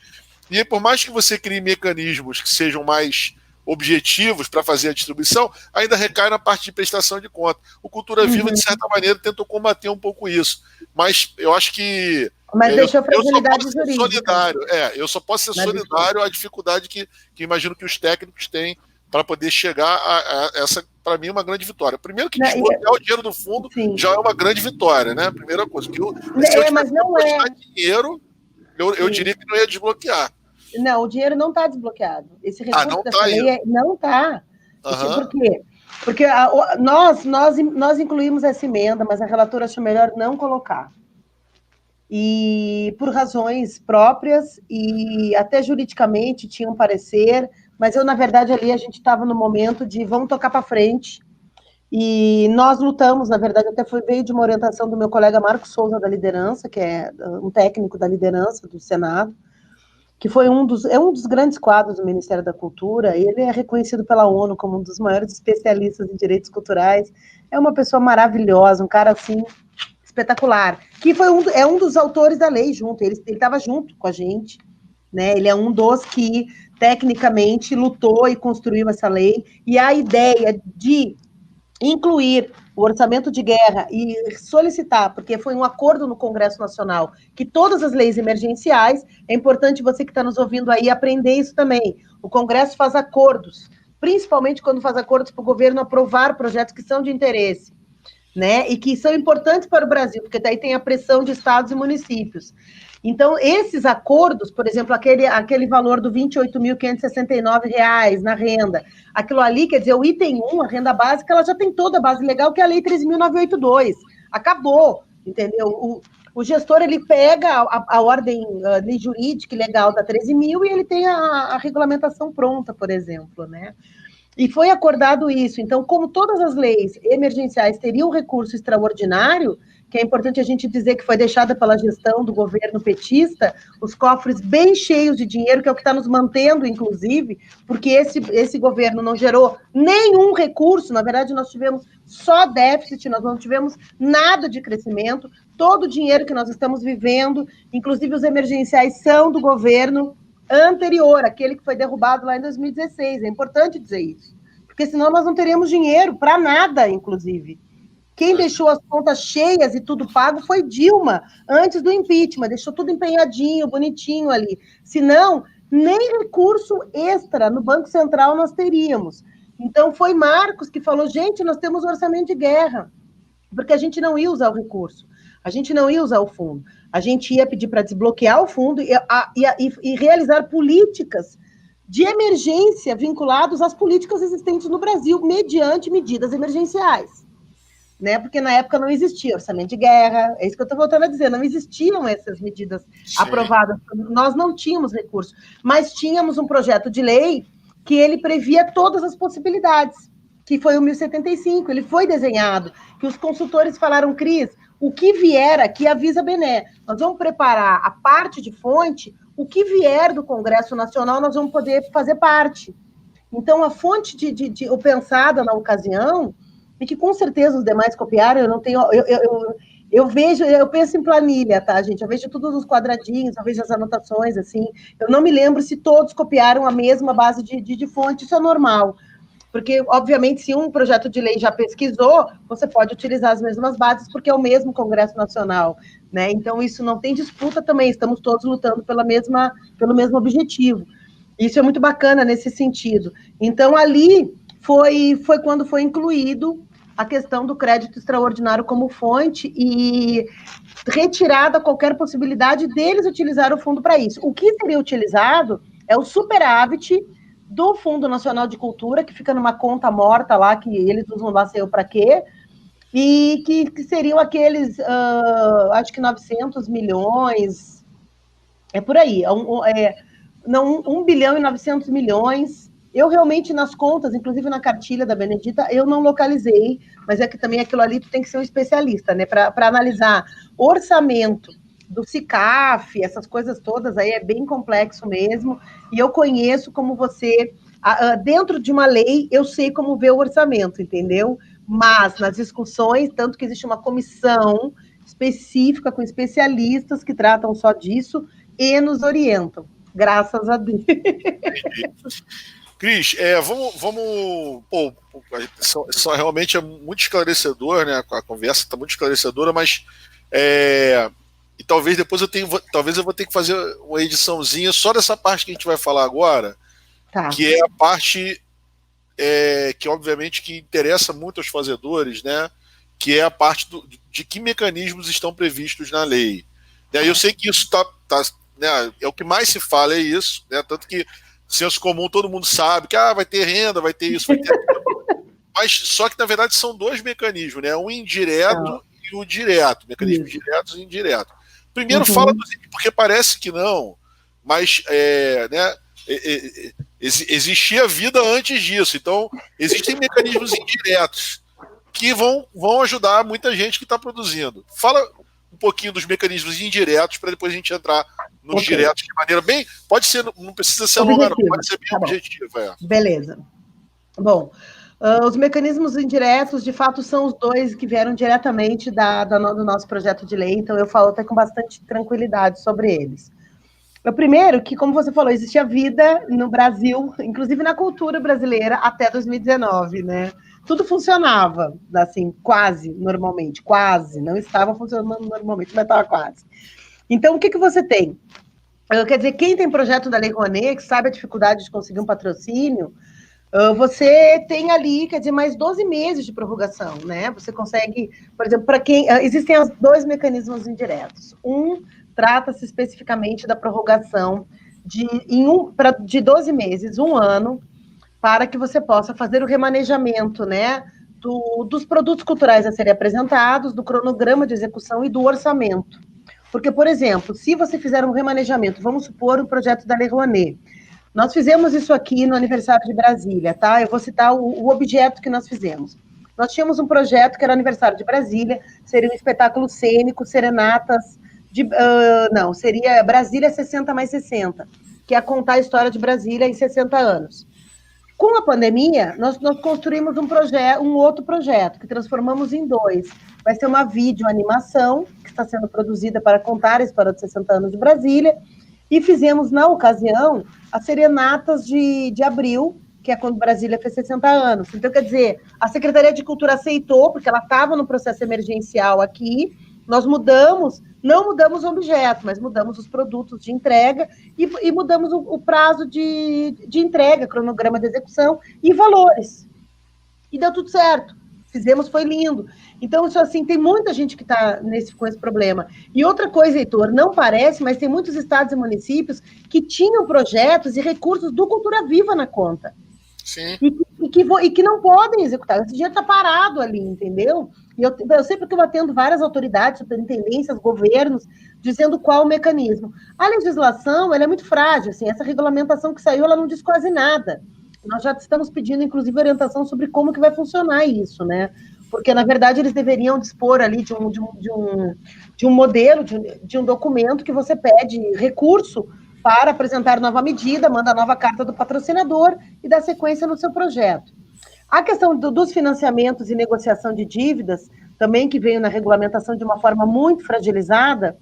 E aí, por mais que você crie mecanismos que sejam mais objetivos para fazer a distribuição, ainda recai na parte de prestação de conta. O Cultura Viva, de certa maneira, tentou combater um pouco isso. Mas eu acho que deixou fragilidade jurídica. Solidário. Eu só posso ser solidário à dificuldade que imagino que os técnicos têm para poder chegar a essa, para mim, uma grande vitória. Primeiro que desbloquear o dinheiro do fundo já é uma grande vitória, né? Primeira coisa. Se eu tivesse dinheiro, eu diria que não ia desbloquear. Não, o dinheiro não está desbloqueado. Esse recurso dessa lei não está. Por quê? Porque nós incluímos essa emenda, mas a relatora achou melhor não colocar. E por razões próprias e até juridicamente tinha um parecer, mas eu, na verdade, ali a gente estava no momento de vamos tocar para frente. E nós lutamos, na verdade, até veio de uma orientação do meu colega Marcos Souza da Liderança, que é um técnico da liderança do Senado, que foi um dos grandes quadros do Ministério da Cultura, e ele é reconhecido pela ONU como um dos maiores especialistas em direitos culturais. É uma pessoa maravilhosa, um cara, assim, espetacular, que é um dos autores da lei junto, ele estava junto com a gente, né? Ele é um dos que, tecnicamente, lutou e construiu essa lei, e a ideia de incluir o orçamento de guerra e solicitar, porque foi um acordo no Congresso Nacional, que todas as leis emergenciais, é importante você que está nos ouvindo aí aprender isso também, o Congresso faz acordos, principalmente quando faz acordos para o governo aprovar projetos que são de interesse, né, e que são importantes para o Brasil, porque daí tem a pressão de estados e municípios. Então, esses acordos, por exemplo, aquele valor do R$ 28.569 na renda, aquilo ali, quer dizer, o item 1, a renda básica, ela já tem toda a base legal, que é a Lei 13.982. Acabou, entendeu? O gestor, ele pega a ordem lei jurídica e legal da 13.000 e ele tem a regulamentação pronta, por exemplo, né? E foi acordado isso. Então, como todas as leis emergenciais teriam recurso extraordinário, que é importante a gente dizer que foi deixada pela gestão do governo petista, os cofres bem cheios de dinheiro, que é o que está nos mantendo, inclusive, porque esse governo não gerou nenhum recurso, na verdade nós tivemos só déficit, nós não tivemos nada de crescimento, todo o dinheiro que nós estamos vivendo, inclusive os emergenciais, são do governo anterior, aquele que foi derrubado lá em 2016, é importante dizer isso, porque senão nós não teríamos dinheiro para nada, inclusive. Quem deixou as contas cheias e tudo pago foi Dilma, antes do impeachment, deixou tudo empenhadinho, bonitinho ali. Senão, nem recurso extra no Banco Central nós teríamos. Então, foi Marcos que falou, gente, nós temos orçamento de guerra, porque a gente não ia usar o recurso, a gente não ia usar o fundo, a gente ia pedir para desbloquear o fundo e realizar políticas de emergência vinculadas às políticas existentes no Brasil, mediante medidas emergenciais. Né? Porque na época não existia orçamento de guerra, é isso que eu estou voltando a dizer, não existiam essas medidas aprovadas, nós não tínhamos recurso, mas tínhamos um projeto de lei que ele previa todas as possibilidades, que foi o 1075, ele foi desenhado, que os consultores falaram, Cris, o que vier aqui avisa Bené, nós vamos preparar a parte de fonte, o que vier do Congresso Nacional nós vamos poder fazer parte. Então, a fonte pensada na ocasião, e que com certeza os demais copiaram, eu não tenho... Eu penso em planilha, tá, gente? Eu vejo tudo nos quadradinhos, eu vejo as anotações, assim. Eu não me lembro se todos copiaram a mesma base de fonte, isso é normal. Porque, obviamente, se um projeto de lei já pesquisou, você pode utilizar as mesmas bases, porque é o mesmo Congresso Nacional, né? Então, isso não tem disputa também, estamos todos lutando pelo mesmo objetivo. Isso é muito bacana nesse sentido. Então, ali foi quando foi incluído a questão do crédito extraordinário como fonte e retirada qualquer possibilidade deles utilizar o fundo para isso. O que seria utilizado é o superávit do Fundo Nacional de Cultura, que fica numa conta morta lá, que eles usam lá sei eu para quê, e que seriam aqueles, acho que 900 milhões, é por aí, não, 1 bilhão e 900 milhões. Eu realmente, nas contas, inclusive na cartilha da Benedita, eu não localizei, mas é que também aquilo ali tu tem que ser um especialista, né, para analisar orçamento do SICAF, essas coisas todas aí é bem complexo mesmo, e eu conheço como você, dentro de uma lei, eu sei como ver o orçamento, entendeu? Mas nas discussões, tanto que existe uma comissão específica com especialistas que tratam só disso e nos orientam. Graças a Deus. Cris, vamos. Pô, só realmente é muito esclarecedor, né? A conversa está muito esclarecedora, mas. E talvez depois talvez eu vou ter que fazer uma ediçãozinha só dessa parte que a gente vai falar agora, tá. Que é a parte que obviamente que interessa muito aos fazedores, né? Que é a parte de que mecanismos estão previstos na lei. E aí eu sei que isso tá, né, é o que mais se fala, é isso, né? Tanto que senso comum todo mundo sabe que vai ter renda, vai ter isso, vai ter mas só que na verdade são dois mecanismos, né? Um indireto e o direto, mecanismos diretos e indiretos. Primeiro fala do porque parece que não, mas né, existia vida antes disso, então existem mecanismos indiretos que vão ajudar muita gente que está produzindo. Fala um pouquinho dos mecanismos indiretos para depois a gente entrar nos diretos de maneira bem... Pode ser, não precisa ser longa, não, pode ser bem objetiva. Beleza. Bom, os mecanismos indiretos, de fato, são os dois que vieram diretamente do nosso projeto de lei, então eu falo até com bastante tranquilidade sobre eles. O primeiro, que, como você falou, existia vida no Brasil, inclusive na cultura brasileira, até 2019, né? Tudo funcionava, assim, quase normalmente, quase, não estava funcionando normalmente, mas estava quase. Então, o que você tem? Quer dizer, quem tem projeto da Lei Rouanet, que sabe a dificuldade de conseguir um patrocínio, você tem ali, quer dizer, mais 12 meses de prorrogação, né? Você consegue, por exemplo, para quem... Existem os dois mecanismos indiretos. Um trata-se especificamente da prorrogação de 12 meses, um ano, para que você possa fazer o remanejamento, né, dos produtos culturais a serem apresentados, do cronograma de execução e do orçamento. Porque, por exemplo, se você fizer um remanejamento, vamos supor um projeto da Lei Rouanet, nós fizemos isso aqui no aniversário de Brasília, tá? Eu vou citar o objeto que nós fizemos. Nós tínhamos um projeto que era aniversário de Brasília, seria um espetáculo cênico, serenatas, seria Brasília 60 mais 60, que é contar a história de Brasília em 60 anos. Com a pandemia, nós construímos um outro projeto, que transformamos em dois. Vai ser uma videoanimação, que está sendo produzida para contar a história de 60 anos de Brasília, e fizemos, na ocasião, as serenatas de abril, que é quando Brasília fez 60 anos. Então, quer dizer, a Secretaria de Cultura aceitou, porque ela estava no processo emergencial aqui, nós não mudamos o objeto, mas mudamos os produtos de entrega e mudamos o prazo de entrega, cronograma de execução e valores. E deu tudo certo. Fizemos, foi lindo. Então, isso assim, tem muita gente que está com esse problema. E outra coisa, Heitor, não parece, mas tem muitos estados e municípios que tinham projetos e recursos do Cultura Viva na conta. Sim. E que não podem executar. Esse dinheiro está parado ali, entendeu? E eu sei porque eu atendo várias autoridades, superintendências, governos, dizendo qual o mecanismo. A legislação, ela é muito frágil, assim, essa regulamentação que saiu, ela não diz quase nada. Nós já estamos pedindo, inclusive, orientação sobre como que vai funcionar isso, né? Porque, na verdade, eles deveriam dispor ali de um modelo, de um documento que você pede recurso para apresentar nova medida, manda a nova carta do patrocinador e dá sequência no seu projeto. A questão dos financiamentos e negociação de dívidas, também que veio na regulamentação de uma forma muito fragilizada,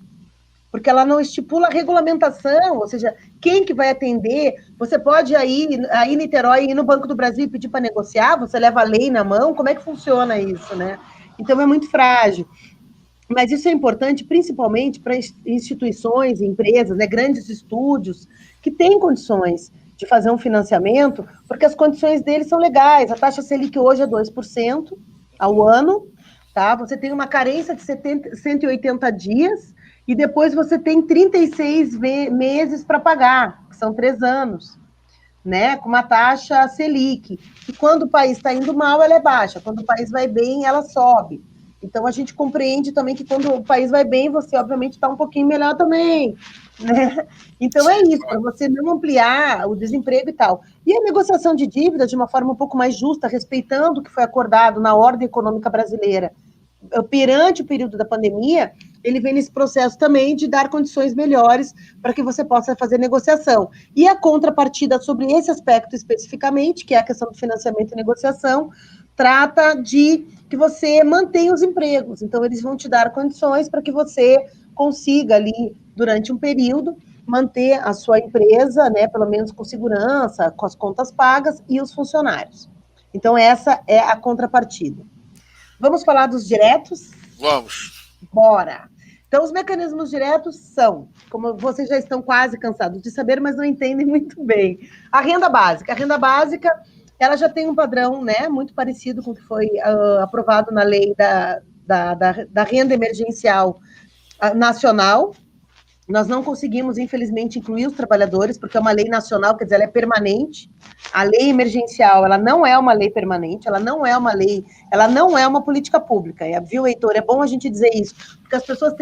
porque ela não estipula a regulamentação, ou seja, quem que vai atender. Você pode aí em Niterói, ir no Banco do Brasil e pedir para negociar, você leva a lei na mão, como é que funciona isso, né? Então, é muito frágil. Mas isso é importante, principalmente para instituições, empresas, né, grandes estúdios, que têm condições de fazer um financiamento, porque as condições deles são legais. A taxa Selic hoje é 2% ao ano, tá? Você tem uma carência de 180 dias, e depois você tem 36 meses para pagar, que são 3 anos, né? Com uma taxa Selic. E quando o país está indo mal, ela é baixa. Quando o país vai bem, ela sobe. Então, a gente compreende também que quando o país vai bem, você, obviamente, está um pouquinho melhor também, né? Então, é isso, para você não ampliar o desemprego e tal. E a negociação de dívida de uma forma um pouco mais justa, respeitando o que foi acordado na ordem econômica brasileira perante o período da pandemia, ele vem nesse processo também de dar condições melhores para que você possa fazer negociação. E a contrapartida sobre esse aspecto especificamente, que é a questão do financiamento e negociação, trata de que você mantenha os empregos. Então, eles vão te dar condições para que você consiga ali, durante um período, manter a sua empresa, né, pelo menos com segurança, com as contas pagas e os funcionários. Então, essa é a contrapartida. Vamos falar dos diretos? Vamos. Bora! Então, os mecanismos diretos são, como vocês já estão quase cansados de saber, mas não entendem muito bem, a renda básica. A renda básica, ela já tem um padrão, né, muito parecido com o que foi aprovado na lei da renda emergencial nacional. Nós não conseguimos, infelizmente, incluir os trabalhadores, porque é uma lei nacional, quer dizer, ela é permanente. A lei emergencial, ela não é uma lei permanente, ela não é uma lei, ela não é uma política pública. Viu, Heitor? É bom a gente dizer isso, porque as pessoas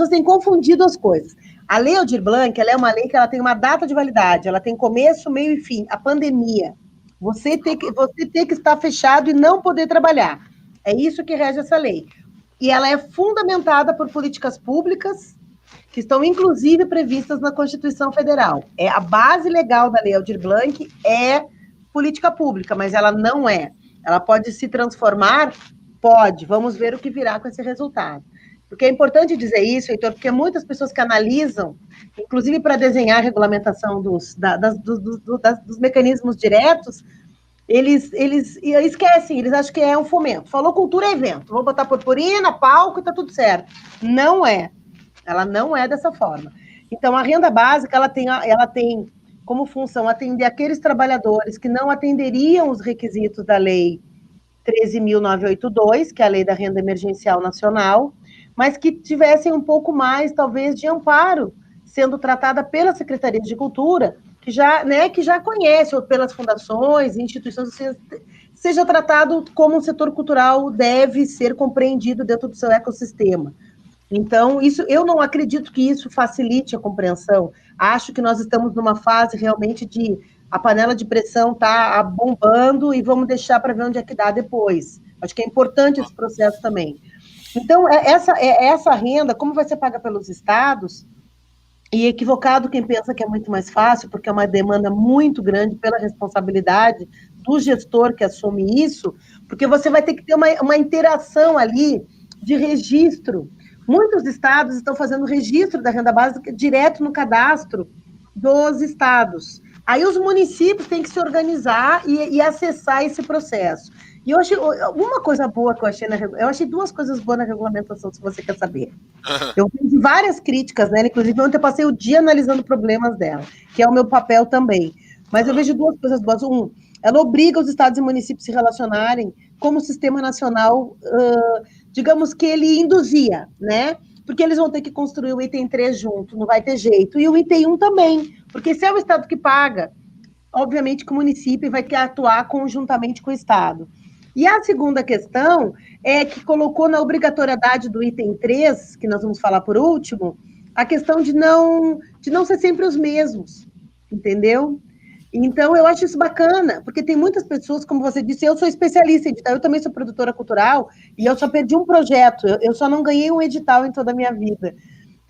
têm confundido as coisas. A Lei Aldir Blanc, ela é uma lei que ela tem uma data de validade, ela tem começo, meio e fim. A pandemia. Você tem que estar fechado e não poder trabalhar. É isso que rege essa lei. E ela é fundamentada por políticas públicas que estão, inclusive, previstas na Constituição Federal. A base legal da Lei Aldir Blanc é política pública, mas ela não é. Ela pode se transformar? Pode. Vamos ver o que virá com esse resultado. Porque é importante dizer isso, Heitor, porque muitas pessoas que analisam, inclusive para desenhar a regulamentação dos mecanismos diretos, eles esquecem, eles acham que é um fomento. Falou cultura é evento. Vou botar purpurina, palco e está tudo certo. Não é. Ela não é dessa forma. Então, a renda básica, ela tem como função atender aqueles trabalhadores que não atenderiam os requisitos da Lei 13.982, que é a Lei da Renda Emergencial Nacional, mas que tivessem um pouco mais, talvez, de amparo, sendo tratada pela Secretaria de Cultura, que já conhece, ou pelas fundações, instituições, seja tratado como um setor cultural deve ser compreendido dentro do seu ecossistema. Então, eu não acredito que isso facilite a compreensão. Acho que nós estamos numa fase realmente de a panela de pressão está bombando e vamos deixar para ver onde é que dá depois. Acho que é importante esse processo também. Então, essa renda, como vai ser paga pelos estados, e equivocado quem pensa que é muito mais fácil, porque é uma demanda muito grande pela responsabilidade do gestor que assume isso, porque você vai ter que ter uma interação ali de registro. Muitos estados estão fazendo registro da renda básica direto no cadastro dos estados. Aí os municípios têm que se organizar e acessar esse processo. E eu achei uma coisa boa que eu achei duas coisas boas na regulamentação, se você quer saber. Eu fiz várias críticas, né? Inclusive, ontem eu passei o dia analisando problemas dela, que é o meu papel também. Mas eu vejo duas coisas boas. Ela obriga os estados e municípios a se relacionarem como o sistema nacional, digamos que ele induzia, né? Porque eles vão ter que construir o item 3 junto, não vai ter jeito. E o item 1 também, porque se é o Estado que paga, obviamente que o município vai ter que atuar conjuntamente com o Estado. E a segunda questão é que colocou na obrigatoriedade do item 3, que nós vamos falar por último, a questão de não ser sempre os mesmos, entendeu? Então, eu acho isso bacana, porque tem muitas pessoas, como você disse, eu sou especialista em edital, eu também sou produtora cultural, e eu só perdi um projeto, eu só não ganhei um edital em toda a minha vida.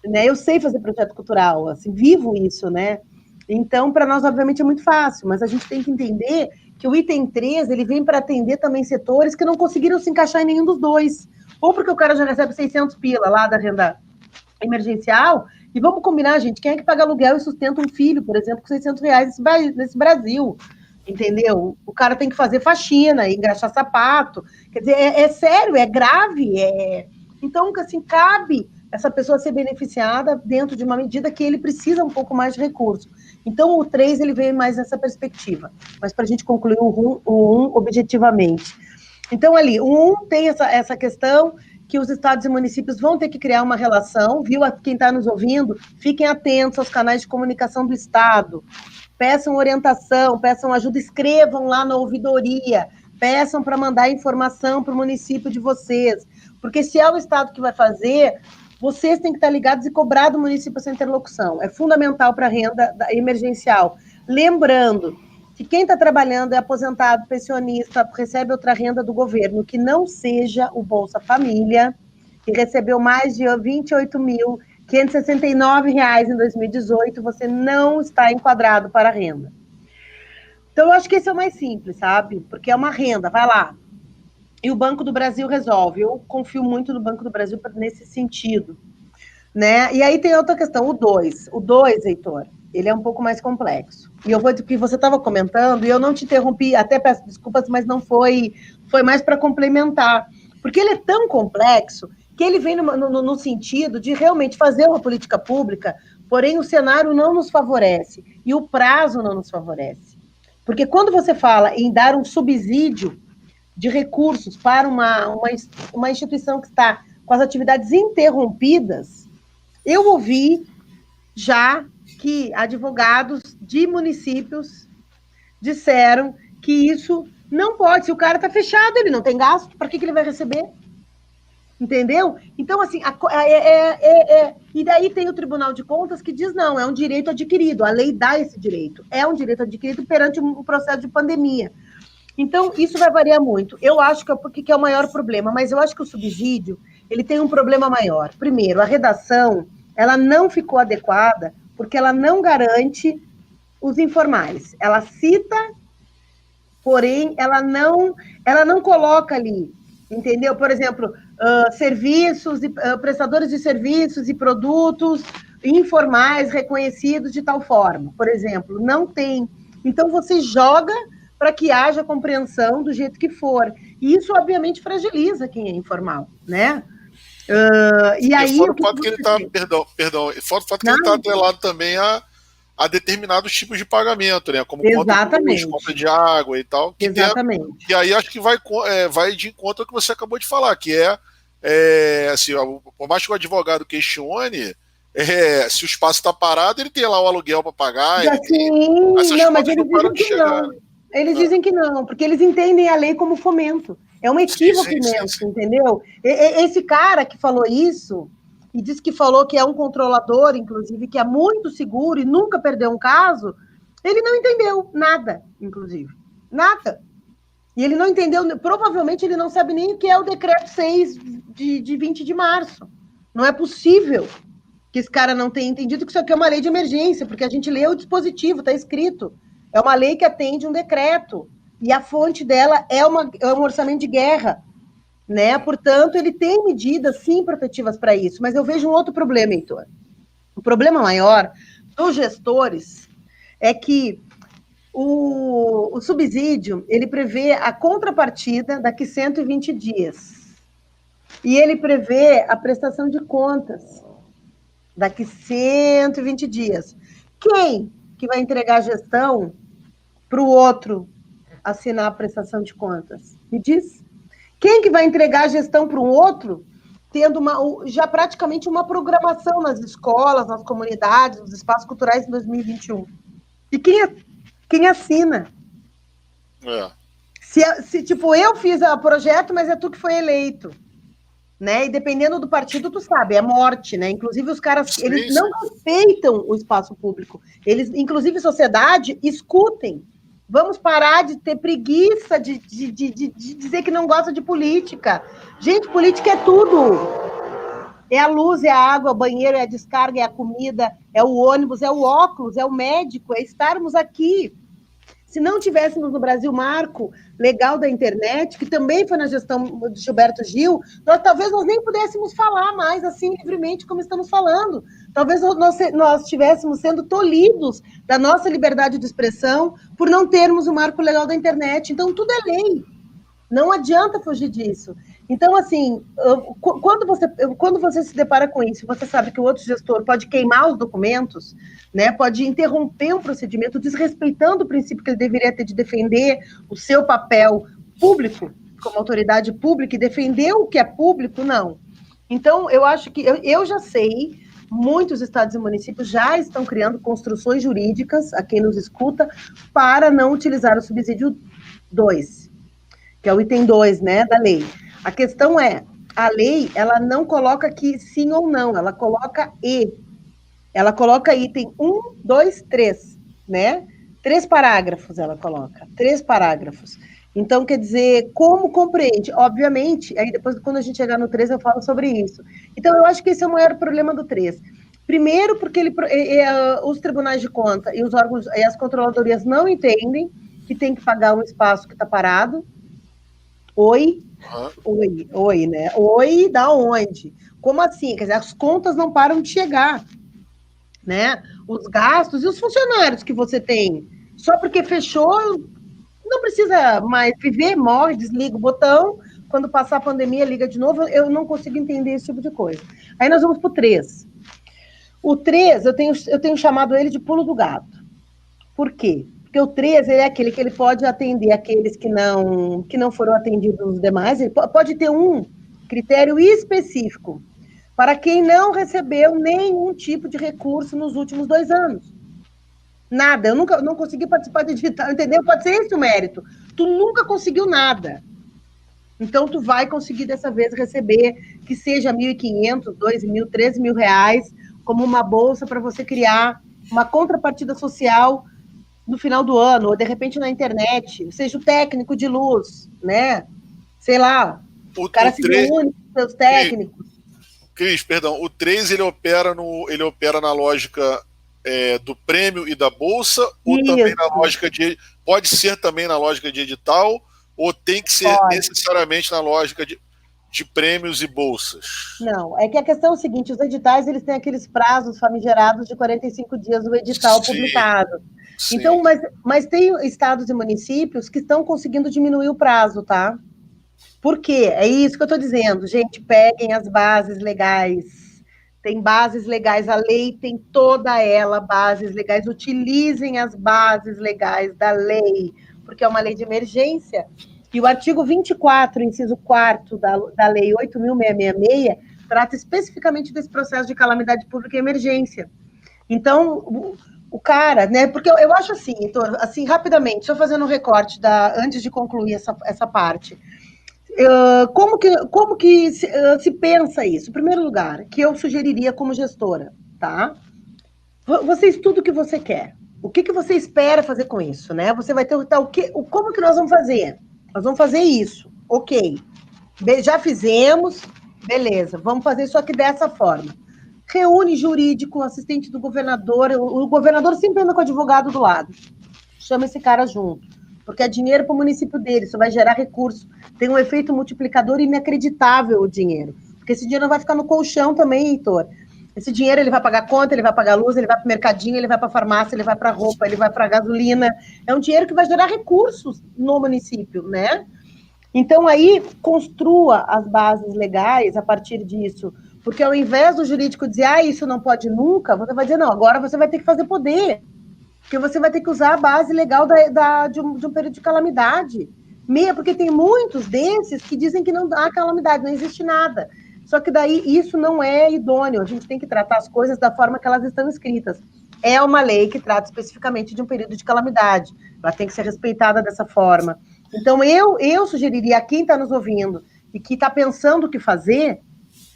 né? Eu sei fazer projeto cultural, assim, vivo isso, né? Então, para nós, obviamente, é muito fácil, mas a gente tem que entender que o item 3, ele vem para atender também setores que não conseguiram se encaixar em nenhum dos dois. Ou porque o cara já recebe 600 pila lá da renda emergencial, e vamos combinar, gente, quem é que paga aluguel e sustenta um filho, por exemplo, com 600 reais nesse Brasil? Entendeu? O cara tem que fazer faxina, engraxar sapato. Quer dizer, é sério, é grave. Então, assim, cabe essa pessoa ser beneficiada dentro de uma medida que ele precisa um pouco mais de recurso. Então, o 3, ele veio mais nessa perspectiva. Mas para a gente concluir o 1 objetivamente. Então, ali, o 1 tem essa questão que os estados e municípios vão ter que criar uma relação, viu? Quem está nos ouvindo, fiquem atentos aos canais de comunicação do Estado, peçam orientação, peçam ajuda, escrevam lá na ouvidoria, peçam para mandar informação para o município de vocês, porque se é o Estado que vai fazer, vocês têm que estar ligados e cobrar do município essa interlocução. É fundamental para a renda emergencial. Lembrando que quem está trabalhando é aposentado, pensionista, recebe outra renda do governo, que não seja o Bolsa Família, que recebeu mais de 28.569 reais em 2018, você não está enquadrado para a renda. Então, eu acho que esse é o mais simples, sabe? Porque é uma renda, vai lá. E o Banco do Brasil resolve. Eu confio muito no Banco do Brasil nesse sentido, né? E aí tem outra questão, o 2. O 2, Heitor, ele é um pouco mais complexo. E eu vou dizer que você estava comentando, e eu não te interrompi, até peço desculpas, mas não foi mais para complementar. Porque ele é tão complexo que ele vem no sentido de realmente fazer uma política pública, porém o cenário não nos favorece, e o prazo não nos favorece. Porque quando você fala em dar um subsídio de recursos para uma instituição que está com as atividades interrompidas, eu ouvi já que advogados de municípios disseram que isso não pode. Se o cara está fechado, ele não tem gasto, para que ele vai receber? Entendeu? Então, assim, e daí tem o Tribunal de Contas que diz, não, é um direito adquirido, a lei dá esse direito, é um direito adquirido perante um processo de pandemia. Então, isso vai variar muito. Eu acho que é o maior problema, mas eu acho que o subsídio, ele tem um problema maior. Primeiro, a redação, ela não ficou adequada porque ela não garante os informais. Ela cita, porém, ela não coloca ali, entendeu? Por exemplo, serviços, prestadores de serviços e produtos informais reconhecidos de tal forma, por exemplo, não tem. Então, você joga para que haja compreensão do jeito que for. E isso, obviamente, fragiliza quem é informal, né? E aí... Fora o fato que ele está... Perdão. Fora o fato que ele está atrelado também a determinados tipos de pagamento, né? Como conta de luz, conta de água e tal. Exatamente. E aí acho que vai de encontro ao que você acabou de falar, que assim, por mais que o advogado questione, se o espaço está parado, ele tem lá o aluguel para pagar. Não, mas eles dizem que não. Eles dizem que não, porque eles entendem a lei como fomento. É um equívoco imenso, entendeu? Esse cara que falou isso, e disse que falou que é um controlador, inclusive, que é muito seguro e nunca perdeu um caso, ele não entendeu nada, inclusive. Nada. E ele não entendeu, provavelmente ele não sabe nem o que é o decreto 6 de 20 de março. Não é possível que esse cara não tenha entendido que isso aqui é uma lei de emergência, porque a gente lê o dispositivo, está escrito. É uma lei que atende um decreto. E a fonte dela é um orçamento de guerra, né? Portanto, ele tem medidas, sim, protetivas para isso. Mas eu vejo um outro problema, Heitor. O problema maior dos gestores é que o subsídio, ele prevê a contrapartida daqui 120 dias. E ele prevê a prestação de contas daqui 120 dias. Quem que vai entregar a gestão para o outro assinar a prestação de contas? Me diz. Quem que vai entregar a gestão para um outro, tendo já praticamente uma programação nas escolas, nas comunidades, nos espaços culturais em 2021? E quem assina? Se tipo, eu fiz o projeto, mas é tu que foi eleito. Né? E dependendo do partido, tu sabe, é morte, né? Inclusive, os caras, eles não respeitam o espaço público. Eles, inclusive, sociedade, escutem. Vamos parar de ter preguiça de dizer que não gosta de política. Gente, política é tudo. É a luz, é a água, é o banheiro, é a descarga, é a comida, é o ônibus, é o óculos, é o médico, é estarmos aqui. Se não tivéssemos no Brasil marco legal da internet, que também foi na gestão do Gilberto Gil, talvez nós nem pudéssemos falar mais assim livremente como estamos falando. Talvez nós estivéssemos sendo tolhidos da nossa liberdade de expressão por não termos o marco legal da internet. Então, tudo é lei. Não adianta fugir disso. Então, assim, quando você se depara com isso, você sabe que o outro gestor pode queimar os documentos, né, pode interromper um procedimento, desrespeitando o princípio que ele deveria ter de defender o seu papel público, como autoridade pública, e defender o que é público, não. Então, eu acho que, eu já sei, muitos estados e municípios já estão criando construções jurídicas, a quem nos escuta, para não utilizar o subsídio 2, que é o item 2, né, da lei. A questão é, a lei, ela não coloca aqui sim ou não, ela coloca e. Ela coloca item 1, 2, 3, né? 3 parágrafos ela coloca, 3 parágrafos. Então, quer dizer, como compreende? Obviamente, aí depois, quando a gente chegar no 3, eu falo sobre isso. Então, eu acho que esse é o maior problema do 3. Primeiro, porque os tribunais de conta e os órgãos e as controladorias não entendem que tem que pagar um espaço que está parado. Oi, né? Oi, da onde? Como assim? Quer dizer, as contas não param de chegar, né? Os gastos e os funcionários que você tem. Só porque fechou, não precisa mais viver, morre, desliga o botão. Quando passar a pandemia, liga de novo. Eu não consigo entender esse tipo de coisa. Aí nós vamos para o 3. O 3, eu tenho chamado ele de pulo do gato. Por quê? Porque o 13 é aquele que ele pode atender aqueles que não foram atendidos os demais. Ele pode ter um critério específico para quem não recebeu nenhum tipo de recurso nos últimos 2 anos. Nada. Eu não consegui participar de digital, entendeu? Pode ser esse o mérito. Tu nunca conseguiu nada. Então, tu vai conseguir dessa vez receber, que seja 1.500, 2.000, 13.000 reais, como uma bolsa para você criar uma contrapartida social no final do ano, ou de repente na internet, seja o técnico de luz, né? Sei lá, o cara se reúne com seus técnicos. Cris, perdão, o 3 ele opera na lógica do prêmio e da bolsa, ou também na lógica pode ser também na lógica de edital, ou tem que ser necessariamente na lógica de prêmios e bolsas? Não, é que a questão é o seguinte, os editais eles têm aqueles prazos famigerados de 45 dias do edital publicado. Sim. Então, mas tem estados e municípios que estão conseguindo diminuir o prazo, tá? Por quê? É isso que eu estou dizendo. Gente, peguem as bases legais. Tem bases legais, a lei tem toda ela, bases legais. Utilizem as bases legais da lei, porque é uma lei de emergência. E o artigo 24, inciso 4º da lei 8.666, trata especificamente desse processo de calamidade pública e emergência. Então, o cara, né? Porque eu acho assim, Heitor, assim, rapidamente, só fazendo um recorte antes de concluir essa parte. Como que se pensa isso? Em primeiro lugar, que eu sugeriria como gestora, tá? Você estuda o que você quer. O que você espera fazer com isso, né? Você vai ter como que nós vamos fazer? Nós vamos fazer isso, ok. Já fizemos, beleza, vamos fazer isso aqui dessa forma. Reúne jurídico, assistente do governador, o governador sempre anda com o advogado do lado. Chama esse cara junto, porque é dinheiro para o município dele, isso vai gerar recurso. Tem um efeito multiplicador inacreditável o dinheiro, porque esse dinheiro não vai ficar no colchão também, Heitor. Esse dinheiro ele vai pagar conta, ele vai pagar luz, ele vai para o mercadinho, ele vai para a farmácia, ele vai para a roupa, ele vai para a gasolina. É um dinheiro que vai gerar recursos no município, né? Então, aí, construa as bases legais a partir disso, porque ao invés do jurídico dizer, isso não pode nunca, você vai dizer, não, agora você vai ter que fazer poder, porque você vai ter que usar a base legal de um período de calamidade. Porque tem muitos desses que dizem que não há calamidade, não existe nada. Só que daí isso não é idôneo, a gente tem que tratar as coisas da forma que elas estão escritas. É uma lei que trata especificamente de um período de calamidade, ela tem que ser respeitada dessa forma. Então, eu sugeriria a quem está nos ouvindo e que está pensando o que fazer,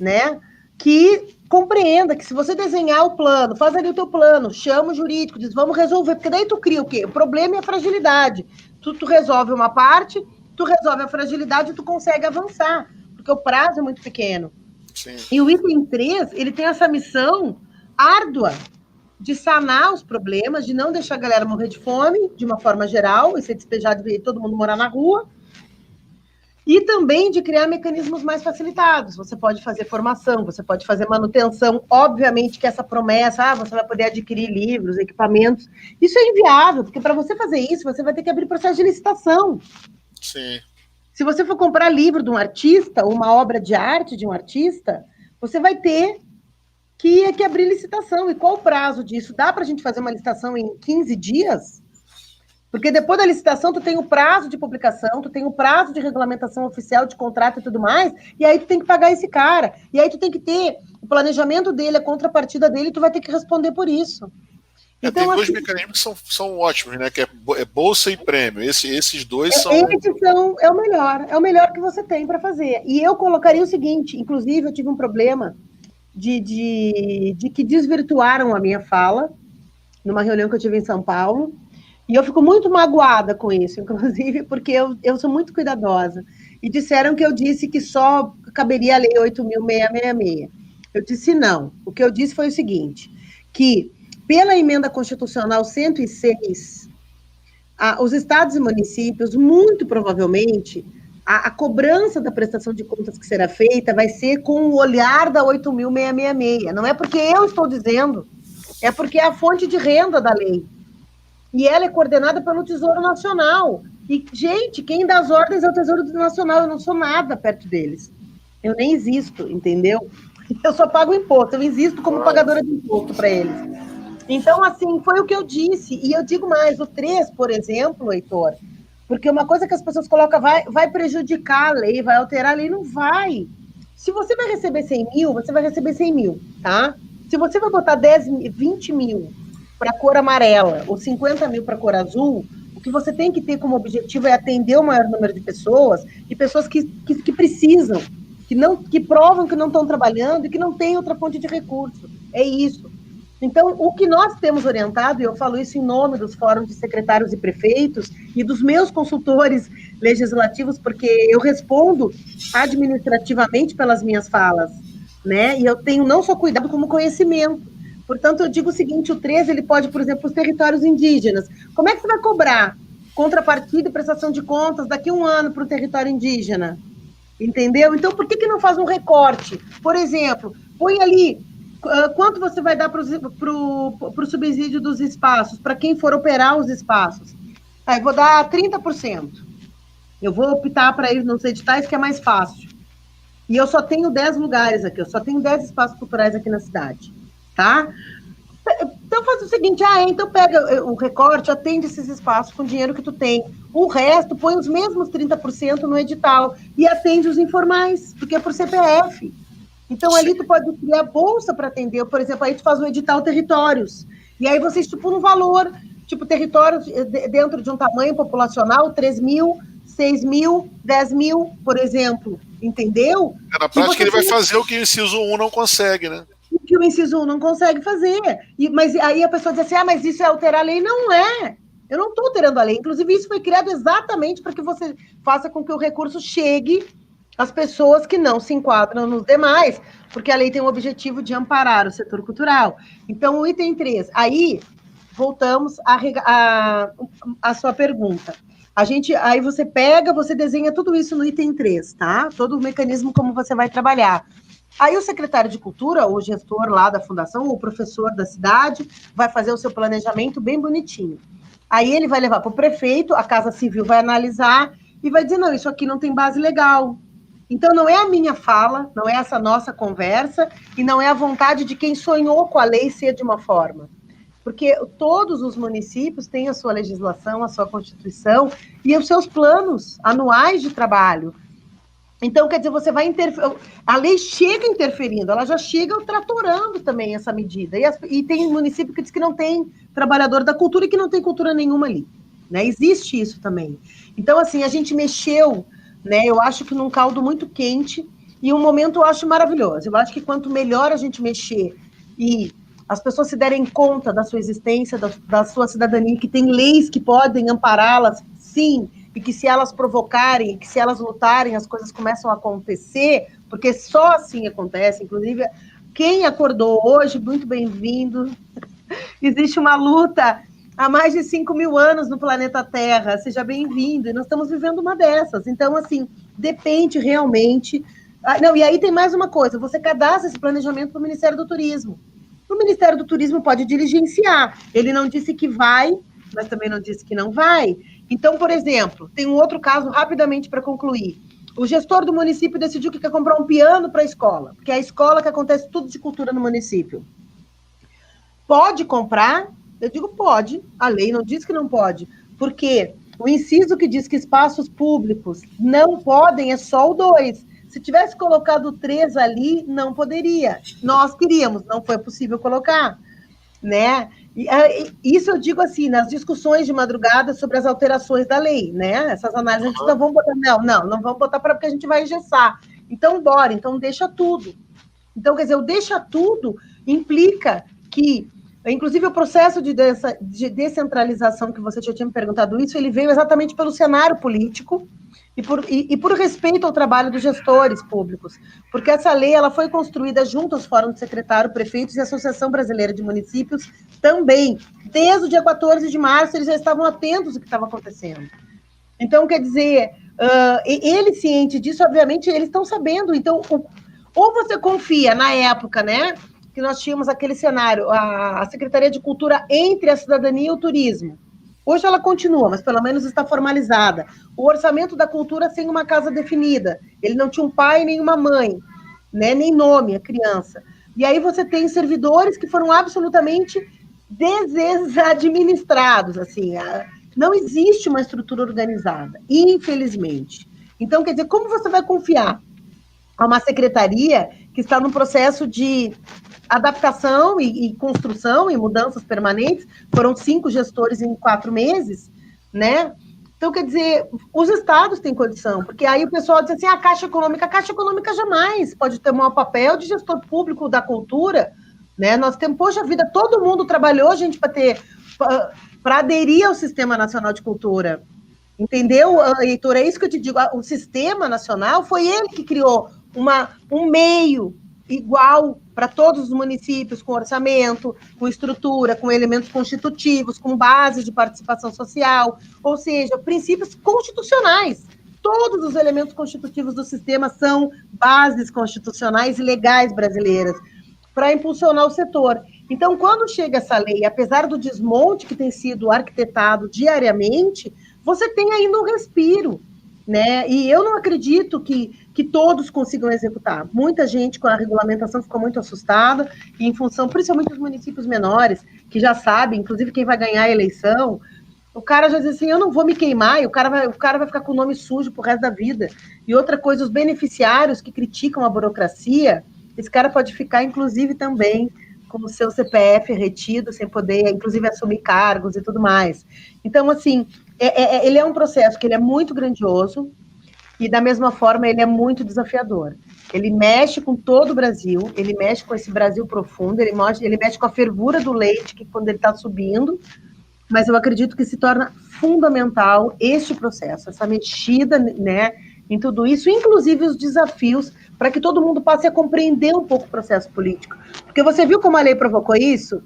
né, que compreenda que se você desenhar o plano, faz ali o teu plano, chama o jurídico, diz, vamos resolver, porque daí tu cria o quê? O problema é a fragilidade. Tu resolve uma parte, tu resolve a fragilidade e tu consegue avançar, porque o prazo é muito pequeno. Sim. E o item 3, ele tem essa missão árdua de sanar os problemas, de não deixar a galera morrer de fome, de uma forma geral, e ser despejado e todo mundo morar na rua, e também de criar mecanismos mais facilitados. Você pode fazer formação, você pode fazer manutenção. Obviamente que essa promessa, você vai poder adquirir livros, equipamentos, isso é inviável, porque para você fazer isso, você vai ter que abrir processo de licitação. Sim. Se você for comprar livro de um artista, ou uma obra de arte de um artista, você vai ter que abrir licitação. E qual o prazo disso? Dá para a gente fazer uma licitação em 15 dias? Porque depois da licitação, tu tem o prazo de publicação, tu tem o prazo de regulamentação oficial de contrato e tudo mais, e aí tu tem que pagar esse cara. E aí tu tem que ter o planejamento dele, a contrapartida dele, e tu vai ter que responder por isso. Então, tem dois mecanismos que são ótimos, né? Que é bolsa e prêmio. Esses dois são... é o melhor que você tem para fazer. E eu colocaria o seguinte, inclusive eu tive um problema de que desvirtuaram a minha fala numa reunião que eu tive em São Paulo, e eu fico muito magoada com isso, inclusive, porque eu sou muito cuidadosa. E disseram que eu disse que só caberia a Lei 8.666. Eu disse não. O que eu disse foi o seguinte, que pela emenda constitucional 106, os estados e municípios, muito provavelmente, a cobrança da prestação de contas que será feita vai ser com o olhar da 8.666. Não é porque eu estou dizendo, é porque é a fonte de renda da lei. E ela é coordenada pelo Tesouro Nacional. E, gente, quem dá as ordens é o Tesouro Nacional. Eu não sou nada perto deles. Eu nem existo, entendeu? Eu só pago imposto. Eu existo como pagadora de imposto para eles. Então, assim, foi o que eu disse. E eu digo mais, o 3, por exemplo, Heitor, porque uma coisa que as pessoas colocam vai prejudicar a lei, vai alterar a lei, não vai. Se você vai receber 100 mil, você vai receber 100 mil, tá? Se você vai botar 20 mil para cor amarela ou 50 mil para cor azul, o que você tem que ter como objetivo é atender o maior número de pessoas, e pessoas que precisam, que provam que não estão trabalhando e que não têm outra fonte de recurso. É isso. Então, o que nós temos orientado, e eu falo isso em nome dos fóruns de secretários e prefeitos e dos meus consultores legislativos, porque eu respondo administrativamente pelas minhas falas, né? E eu tenho não só cuidado, como conhecimento. Portanto, eu digo o seguinte, o 13, ele pode, por exemplo, os territórios indígenas. Como é que você vai cobrar contrapartida e prestação de contas daqui a um ano para o território indígena? Entendeu? Então, por que não faz um recorte? Por exemplo, põe ali quanto você vai dar para o subsídio dos espaços, para quem for operar os espaços. Aí, vou dar 30%. Eu vou optar para ir nos editais, que é mais fácil. E eu só tenho 10 lugares aqui, eu só tenho 10 espaços culturais aqui na cidade. Tá? Então faz o seguinte, então pega o recorte, atende esses espaços com o dinheiro que tu tem. O resto, põe os mesmos 30% no edital e atende os informais, porque é por CPF. Então ali tu pode criar bolsa para atender, por exemplo, aí tu faz o edital territórios, e aí você estipula um valor, tipo territórios dentro de um tamanho populacional, 3 mil, 6 mil, 10 mil, por exemplo, entendeu? Na prática ele vai fazer o que o inciso 1 não consegue, né? Que o inciso 1 não consegue fazer. Mas aí a pessoa diz assim, mas isso é alterar a lei? Não é. Eu não estou alterando a lei. Inclusive, isso foi criado exatamente para que você faça com que o recurso chegue às pessoas que não se enquadram nos demais, porque a lei tem o objetivo de amparar o setor cultural. Então, o item 3. Aí, voltamos à sua pergunta. Aí você pega, você desenha tudo isso no item 3, tá? Todo o mecanismo como você vai trabalhar. Aí o secretário de Cultura, ou o gestor lá da fundação, ou o professor da cidade, vai fazer o seu planejamento bem bonitinho. Aí ele vai levar para o prefeito, a Casa Civil vai analisar e vai dizer, não, isso aqui não tem base legal. Então não é a minha fala, não é essa nossa conversa, e não é a vontade de quem sonhou com a lei ser de uma forma. Porque todos os municípios têm a sua legislação, a sua Constituição e os seus planos anuais de trabalho. Então, quer dizer, você vai interferir. A lei chega interferindo, ela já chega tratorando também essa medida. E tem município que diz que não tem trabalhador da cultura e que não tem cultura nenhuma ali. Né? Existe isso também. Então, assim, a gente mexeu, né? Eu acho que num caldo muito quente, e um momento eu acho maravilhoso. Eu acho que quanto melhor a gente mexer e as pessoas se derem conta da sua existência, da sua cidadania, que tem leis que podem ampará-las, sim, e que se elas provocarem, que se elas lutarem, as coisas começam a acontecer, porque só assim acontece. Inclusive, quem acordou hoje, muito bem-vindo. Existe uma luta há mais de 5.000 anos no planeta Terra, seja bem-vindo, e nós estamos vivendo uma dessas. Então, assim, depende realmente... Não, e aí tem mais uma coisa, você cadastra esse planejamento para o Ministério do Turismo. O Ministério do Turismo pode diligenciar. Ele não disse que vai, mas também não disse que não vai. Então, por exemplo, tem um outro caso, rapidamente para concluir. O gestor do município decidiu que quer comprar um piano para a escola, porque é a escola que acontece tudo de cultura no município. Pode comprar? Eu digo pode. A lei não diz que não pode. Porque o inciso que diz que espaços públicos não podem é só o 2. Se tivesse colocado 3 ali, não poderia. Nós queríamos, não foi possível colocar, né? Isso eu digo assim, nas discussões de madrugada sobre as alterações da lei, né? Essas análises, a gente não vamos botar, não vamos botar porque a gente vai engessar. Então, bora, então deixa tudo. Então, quer dizer, o deixa tudo implica que, inclusive, o processo de descentralização, que você já tinha me perguntado isso, ele veio exatamente pelo cenário político e por respeito ao trabalho dos gestores públicos, porque essa lei ela foi construída junto aos fóruns de secretário, prefeitos e Associação Brasileira de Municípios também. Desde o dia 14 de março, eles já estavam atentos ao que estava acontecendo. Então, quer dizer, ele ciente disso, obviamente, eles estão sabendo. Então, ou você confia na época, né, que nós tínhamos aquele cenário, a Secretaria de Cultura entre a cidadania e o turismo. Hoje ela continua, mas pelo menos está formalizada. O orçamento da cultura sem uma casa definida. Ele não tinha um pai nem uma mãe, né, nem nome, a criança. E aí você tem servidores que foram absolutamente desadministrados, assim. Não existe uma estrutura organizada, infelizmente. Então, quer dizer, como você vai confiar a uma secretaria que está no processo de adaptação e construção e mudanças permanentes? Foram 5 gestores em 4 meses, né? Então, quer dizer, os estados têm condição, porque aí o pessoal diz assim, a Caixa Econômica jamais pode tomar o papel de gestor público da cultura, né? Nós temos, poxa vida, todo mundo trabalhou, gente, para aderir ao Sistema Nacional de Cultura. Entendeu, Heitor? É isso que eu te digo. O Sistema Nacional foi ele que criou um meio igual para todos os municípios, com orçamento, com estrutura, com elementos constitutivos, com base de participação social, ou seja, princípios constitucionais. Todos os elementos constitutivos do sistema são bases constitucionais e legais brasileiras para impulsionar o setor. Então, quando chega essa lei, apesar do desmonte que tem sido arquitetado diariamente, você tem ainda um respiro, né? E eu não acredito que todos consigam executar. Muita gente com a regulamentação ficou muito assustada, e em função, principalmente dos municípios menores, que já sabem, inclusive quem vai ganhar a eleição, o cara já diz assim, eu não vou me queimar, e o cara vai ficar com o nome sujo pro resto da vida. E outra coisa, os beneficiários que criticam a burocracia, esse cara pode ficar, inclusive, também com o seu CPF retido, sem poder, inclusive, assumir cargos e tudo mais. Então, assim, ele é um processo que ele é muito grandioso e, da mesma forma, ele é muito desafiador. Ele mexe com todo o Brasil, ele mexe com esse Brasil profundo, ele mexe com a fervura do leite, que quando ele está subindo, mas eu acredito que se torna fundamental este processo, essa mexida, né, em tudo isso, inclusive os desafios, para que todo mundo passe a compreender um pouco o processo político. Porque você viu como a lei provocou isso?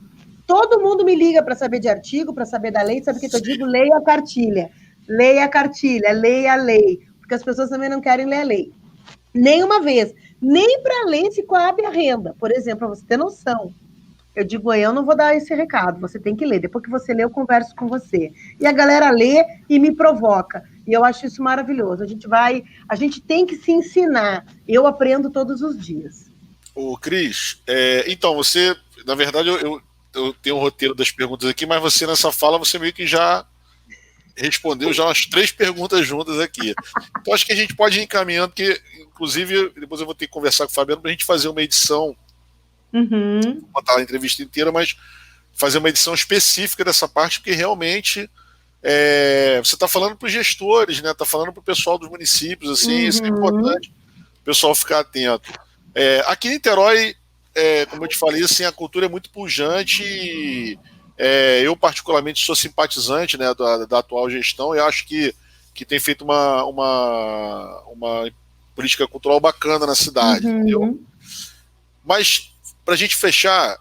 Todo mundo me liga para saber de artigo, para saber da lei, sabe o que eu digo? Leia a cartilha, leia a lei, porque as pessoas também não querem ler a lei. Nem uma vez, nem para ler se coabe a renda, por exemplo, para você ter noção. Eu digo, eu não vou dar esse recado, você tem que ler. Depois que você lê, eu converso com você. E a galera lê e me provoca. E eu acho isso maravilhoso. A gente tem que se ensinar. Eu aprendo todos os dias. Ô, Cris, então, você, na verdade, eu tenho um roteiro das perguntas aqui, mas você, nessa fala, você meio que já respondeu já umas 3 perguntas juntas aqui. Então, acho que a gente pode ir encaminhando, porque, inclusive, depois eu vou ter que conversar com o Fabiano para a gente fazer uma edição. Vou botar a entrevista inteira, mas fazer uma edição específica dessa parte, porque realmente você está falando para os gestores, né? Está falando para o pessoal dos municípios, assim, isso é importante o pessoal ficar atento. Aqui em Niterói, como eu te falei, assim, a cultura é muito pujante e eu particularmente sou simpatizante, né, da atual gestão e acho que que tem feito uma política cultural bacana na cidade, entendeu? Mas, para a gente fechar,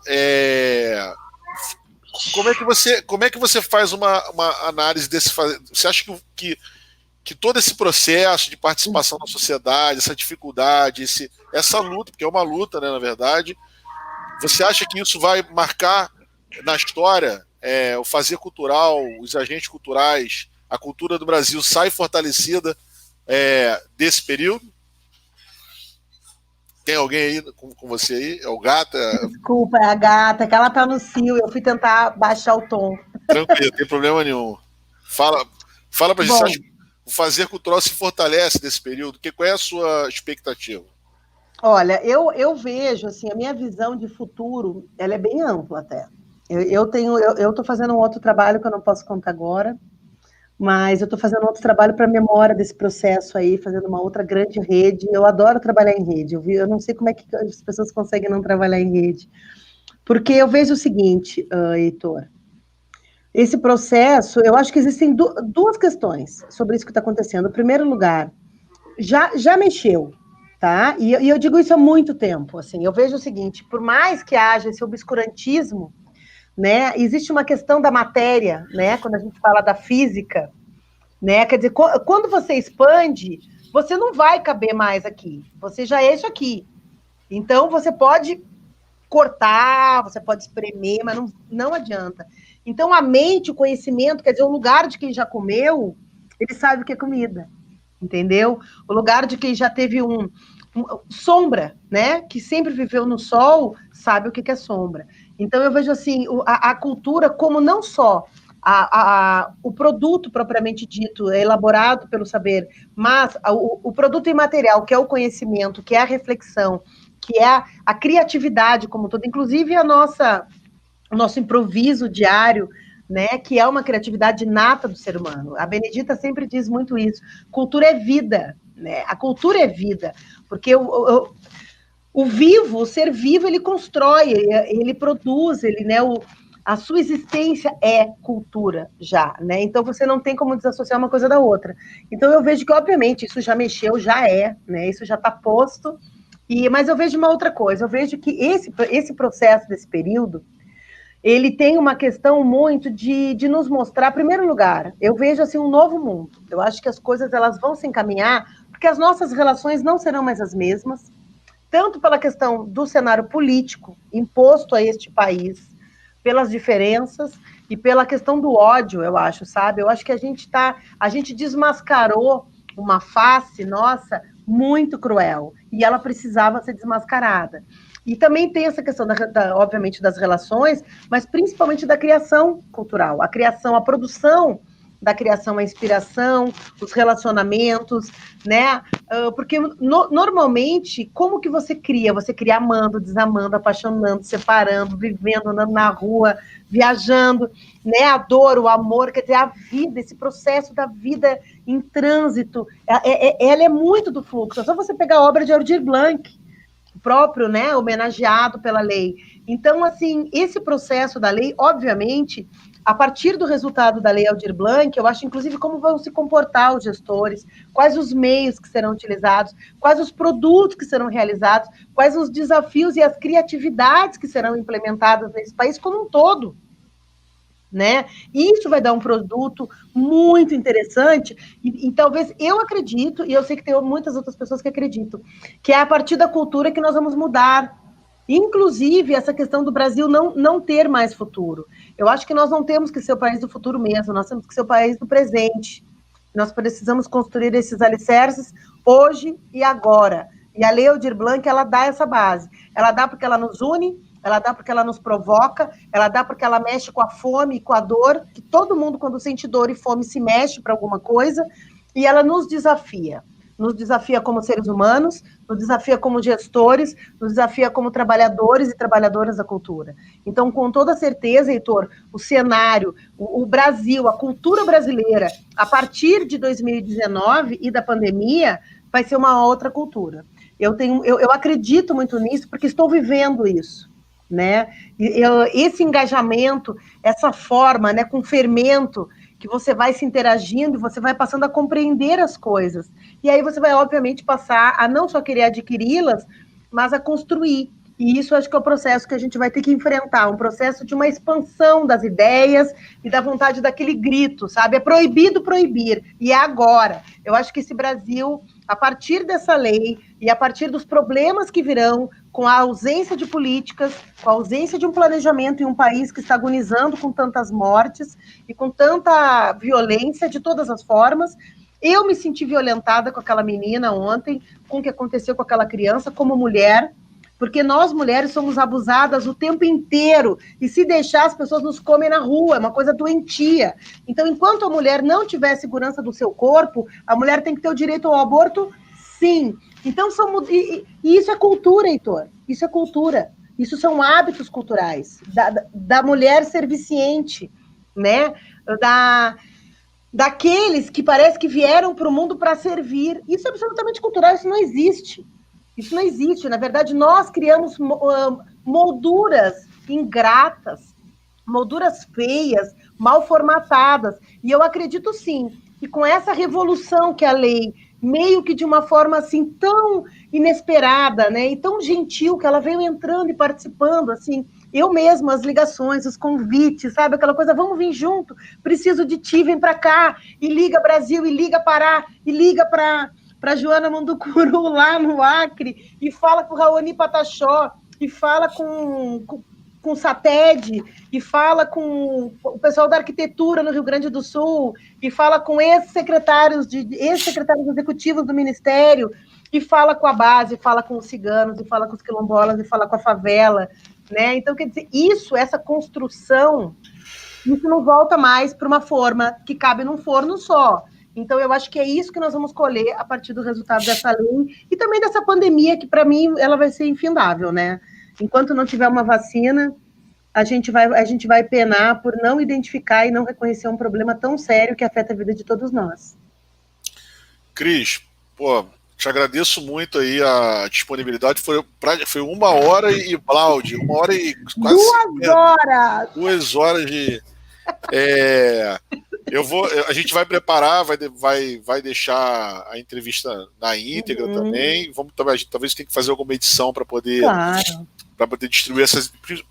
como é que você faz uma análise desse... Você acha que todo esse processo de participação na sociedade, essa dificuldade, essa luta, porque é uma luta, né, na verdade, você acha que isso vai marcar na história o fazer cultural, os agentes culturais, a cultura do Brasil sai fortalecida desse período? Tem alguém aí com você aí? É o Gata? Desculpa, é a Gata, que ela tá no cio, eu fui tentar baixar o tom. Tranquilo, não tem problema nenhum. Fala pra gente, você acha que o fazer cultural se fortalece nesse período? Qual é a sua expectativa? Olha, eu vejo, assim, a minha visão de futuro, ela é bem ampla até. Eu estou fazendo um outro trabalho que eu não posso contar agora, mas eu estou fazendo outro trabalho para a memória desse processo aí, fazendo uma outra grande rede. Eu adoro trabalhar em rede. Eu não sei como é que as pessoas conseguem não trabalhar em rede. Porque eu vejo o seguinte, Heitor, esse processo, eu acho que existem duas questões sobre isso que está acontecendo. Em primeiro lugar, já mexeu, tá? E eu digo isso há muito tempo, assim. Eu vejo o seguinte, por mais que haja esse obscurantismo, né, existe uma questão da matéria, né, quando a gente fala da física, né, quer dizer, quando você expande, você não vai caber mais aqui, você já é isso aqui. Então, você pode cortar, você pode espremer, mas não adianta. Então, a mente, o conhecimento, quer dizer, o lugar de quem já comeu, ele sabe o que é comida, entendeu? O lugar de quem já teve sombra, né? Que sempre viveu no sol, sabe o que é sombra. Então, eu vejo assim, a cultura como não só o produto propriamente dito é elaborado pelo saber, mas o produto imaterial, que é o conhecimento, que é a reflexão, que é a criatividade como todo, inclusive o nosso improviso diário, né, que é uma criatividade nata do ser humano. A Benedita sempre diz muito isso. Cultura é vida, né? A cultura é vida, porque o vivo, o ser vivo, ele constrói, ele produz, a sua existência é cultura já, né? Então você não tem como desassociar uma coisa da outra. Então eu vejo que, obviamente, isso já mexeu, já né? Isso já está posto. Mas eu vejo uma outra coisa, eu vejo que esse processo desse período, ele tem uma questão muito de nos mostrar, em primeiro lugar, eu vejo assim um novo mundo. Eu acho que as coisas elas vão se encaminhar, porque as nossas relações não serão mais as mesmas, tanto pela questão do cenário político imposto a este país, pelas diferenças e pela questão do ódio, eu acho, sabe? Eu acho que a gente desmascarou uma face nossa muito cruel, e ela precisava ser desmascarada. E também tem essa questão, obviamente, das relações, mas principalmente da criação cultural, a criação, a produção da criação, a inspiração, os relacionamentos, né? Porque normalmente, como que você cria? Você cria amando, desamando, apaixonando, separando, vivendo, andando na rua, viajando, né? A dor, o amor, quer dizer, a vida, esse processo da vida em trânsito, ela é muito do fluxo. É só você pegar a obra de Aldir Blanc, próprio, né, homenageado pela lei. Então, assim, esse processo da lei, obviamente, a partir do resultado da lei Aldir Blanc, eu acho, inclusive, como vão se comportar os gestores, quais os meios que serão utilizados, quais os produtos que serão realizados, quais os desafios e as criatividades que serão implementadas nesse país como um todo, né? Isso vai dar um produto muito interessante e talvez eu acredito, e eu sei que tem muitas outras pessoas que acreditam, que é a partir da cultura que nós vamos mudar. Inclusive, essa questão do Brasil não ter mais futuro. Eu acho que nós não temos que ser o país do futuro mesmo, nós temos que ser o país do presente. Nós precisamos construir esses alicerces hoje e agora. E a Lei Aldir Blanc, ela dá essa base. Ela dá porque ela nos une, ela dá porque ela nos provoca, ela dá porque ela mexe com a fome e com a dor, que todo mundo, quando sente dor e fome, se mexe para alguma coisa, e ela nos desafia como seres humanos, nos desafia como gestores, nos desafia como trabalhadores e trabalhadoras da cultura. Então, com toda certeza, Heitor, o cenário, o Brasil, a cultura brasileira, a partir de 2019 e da pandemia, vai ser uma outra cultura. Eu acredito muito nisso, porque estou vivendo isso, né? Esse engajamento, essa forma, né, com fermento, que você vai se interagindo, você vai passando a compreender as coisas. E aí você vai, obviamente, passar a não só querer adquiri-las, mas a construir. E isso acho que é o processo que a gente vai ter que enfrentar, um processo de uma expansão das ideias e da vontade daquele grito, sabe? É proibido proibir, e é agora. Eu acho que esse Brasil, a partir dessa lei e a partir dos problemas que virão, com a ausência de políticas, com a ausência de um planejamento em um país que está agonizando com tantas mortes e com tanta violência de todas as formas, eu me senti violentada com aquela menina ontem, com o que aconteceu com aquela criança, como mulher, porque nós, mulheres, somos abusadas o tempo inteiro, e se deixar, as pessoas nos comem na rua, é uma coisa doentia. Então, enquanto a mulher não tiver segurança do seu corpo, a mulher tem que ter o direito ao aborto, sim. Então, e isso é cultura, Heitor, isso é cultura, isso são hábitos culturais, da mulher serviciente, né, daqueles que parece que vieram para o mundo para servir. Isso é absolutamente cultural, isso não existe. Isso não existe. Na verdade, nós criamos molduras ingratas, molduras feias, mal formatadas. E eu acredito, sim, que com essa revolução que a lei, meio que de uma forma assim tão inesperada, né, e tão gentil, que ela veio entrando e participando, assim, eu mesma, as ligações, os convites, sabe, aquela coisa, vamos vir junto, preciso de ti, vem para cá, e liga Brasil, e liga Pará, e liga para Joana Manducuru lá no Acre, e fala com o Raoni Pataxó, e fala com o SATED, e fala com o pessoal da arquitetura no Rio Grande do Sul, e fala com ex-secretários executivos do Ministério, e fala com a base, fala com os ciganos, e fala com os quilombolas, e fala com a favela, né? Então, quer dizer, essa construção, isso não volta mais para uma forma que cabe num forno só. Então, eu acho que é isso que nós vamos colher a partir do resultado dessa lei e também dessa pandemia, que, para mim, ela vai ser infindável, né? Enquanto não tiver uma vacina, a gente vai penar por não identificar e não reconhecer um problema tão sério que afeta a vida de todos nós. Cris, pô, te agradeço muito aí a disponibilidade. Foi 1h e Blaude, 1h e quase 2 horas! 2 horas de... a gente vai preparar, vai deixar a entrevista na íntegra também. Talvez tenha que fazer alguma edição para poder, claro, para poder distribuir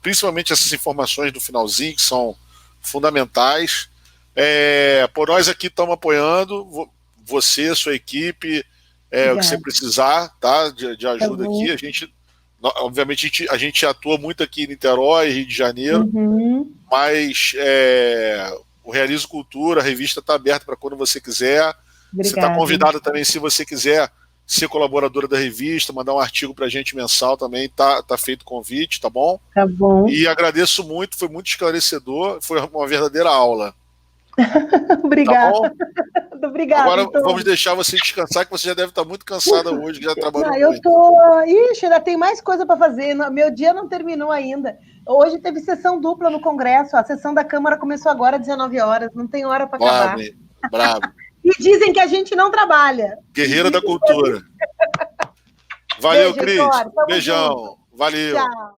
principalmente essas informações do finalzinho, que são fundamentais. Por nós aqui estamos apoiando, você, sua equipe, o que você precisar, tá, de ajuda aqui. A gente, obviamente, a gente atua muito aqui em Niterói, Rio de Janeiro, mas o Realizo Cultura, a revista está aberta para quando você quiser. Obrigada. Você está convidada também, se você quiser ser colaboradora da revista, mandar um artigo para a gente mensal também, tá feito o convite, tá bom? Tá bom. E agradeço muito, foi muito esclarecedor, foi uma verdadeira aula. Obrigada. Tá Obrigada. Agora então, vamos deixar você descansar, que você já deve estar muito cansada hoje, que já trabalhou muito. Eu tô... Ixi, ainda tem mais coisa para fazer, meu dia não terminou ainda. Hoje teve sessão dupla no Congresso, a sessão da Câmara começou agora às 19 horas, não tem hora para acabar. Bravo. E dizem que a gente não trabalha. Guerreira da cultura. Valeu, Cris. Beijão. Valeu. Tchau.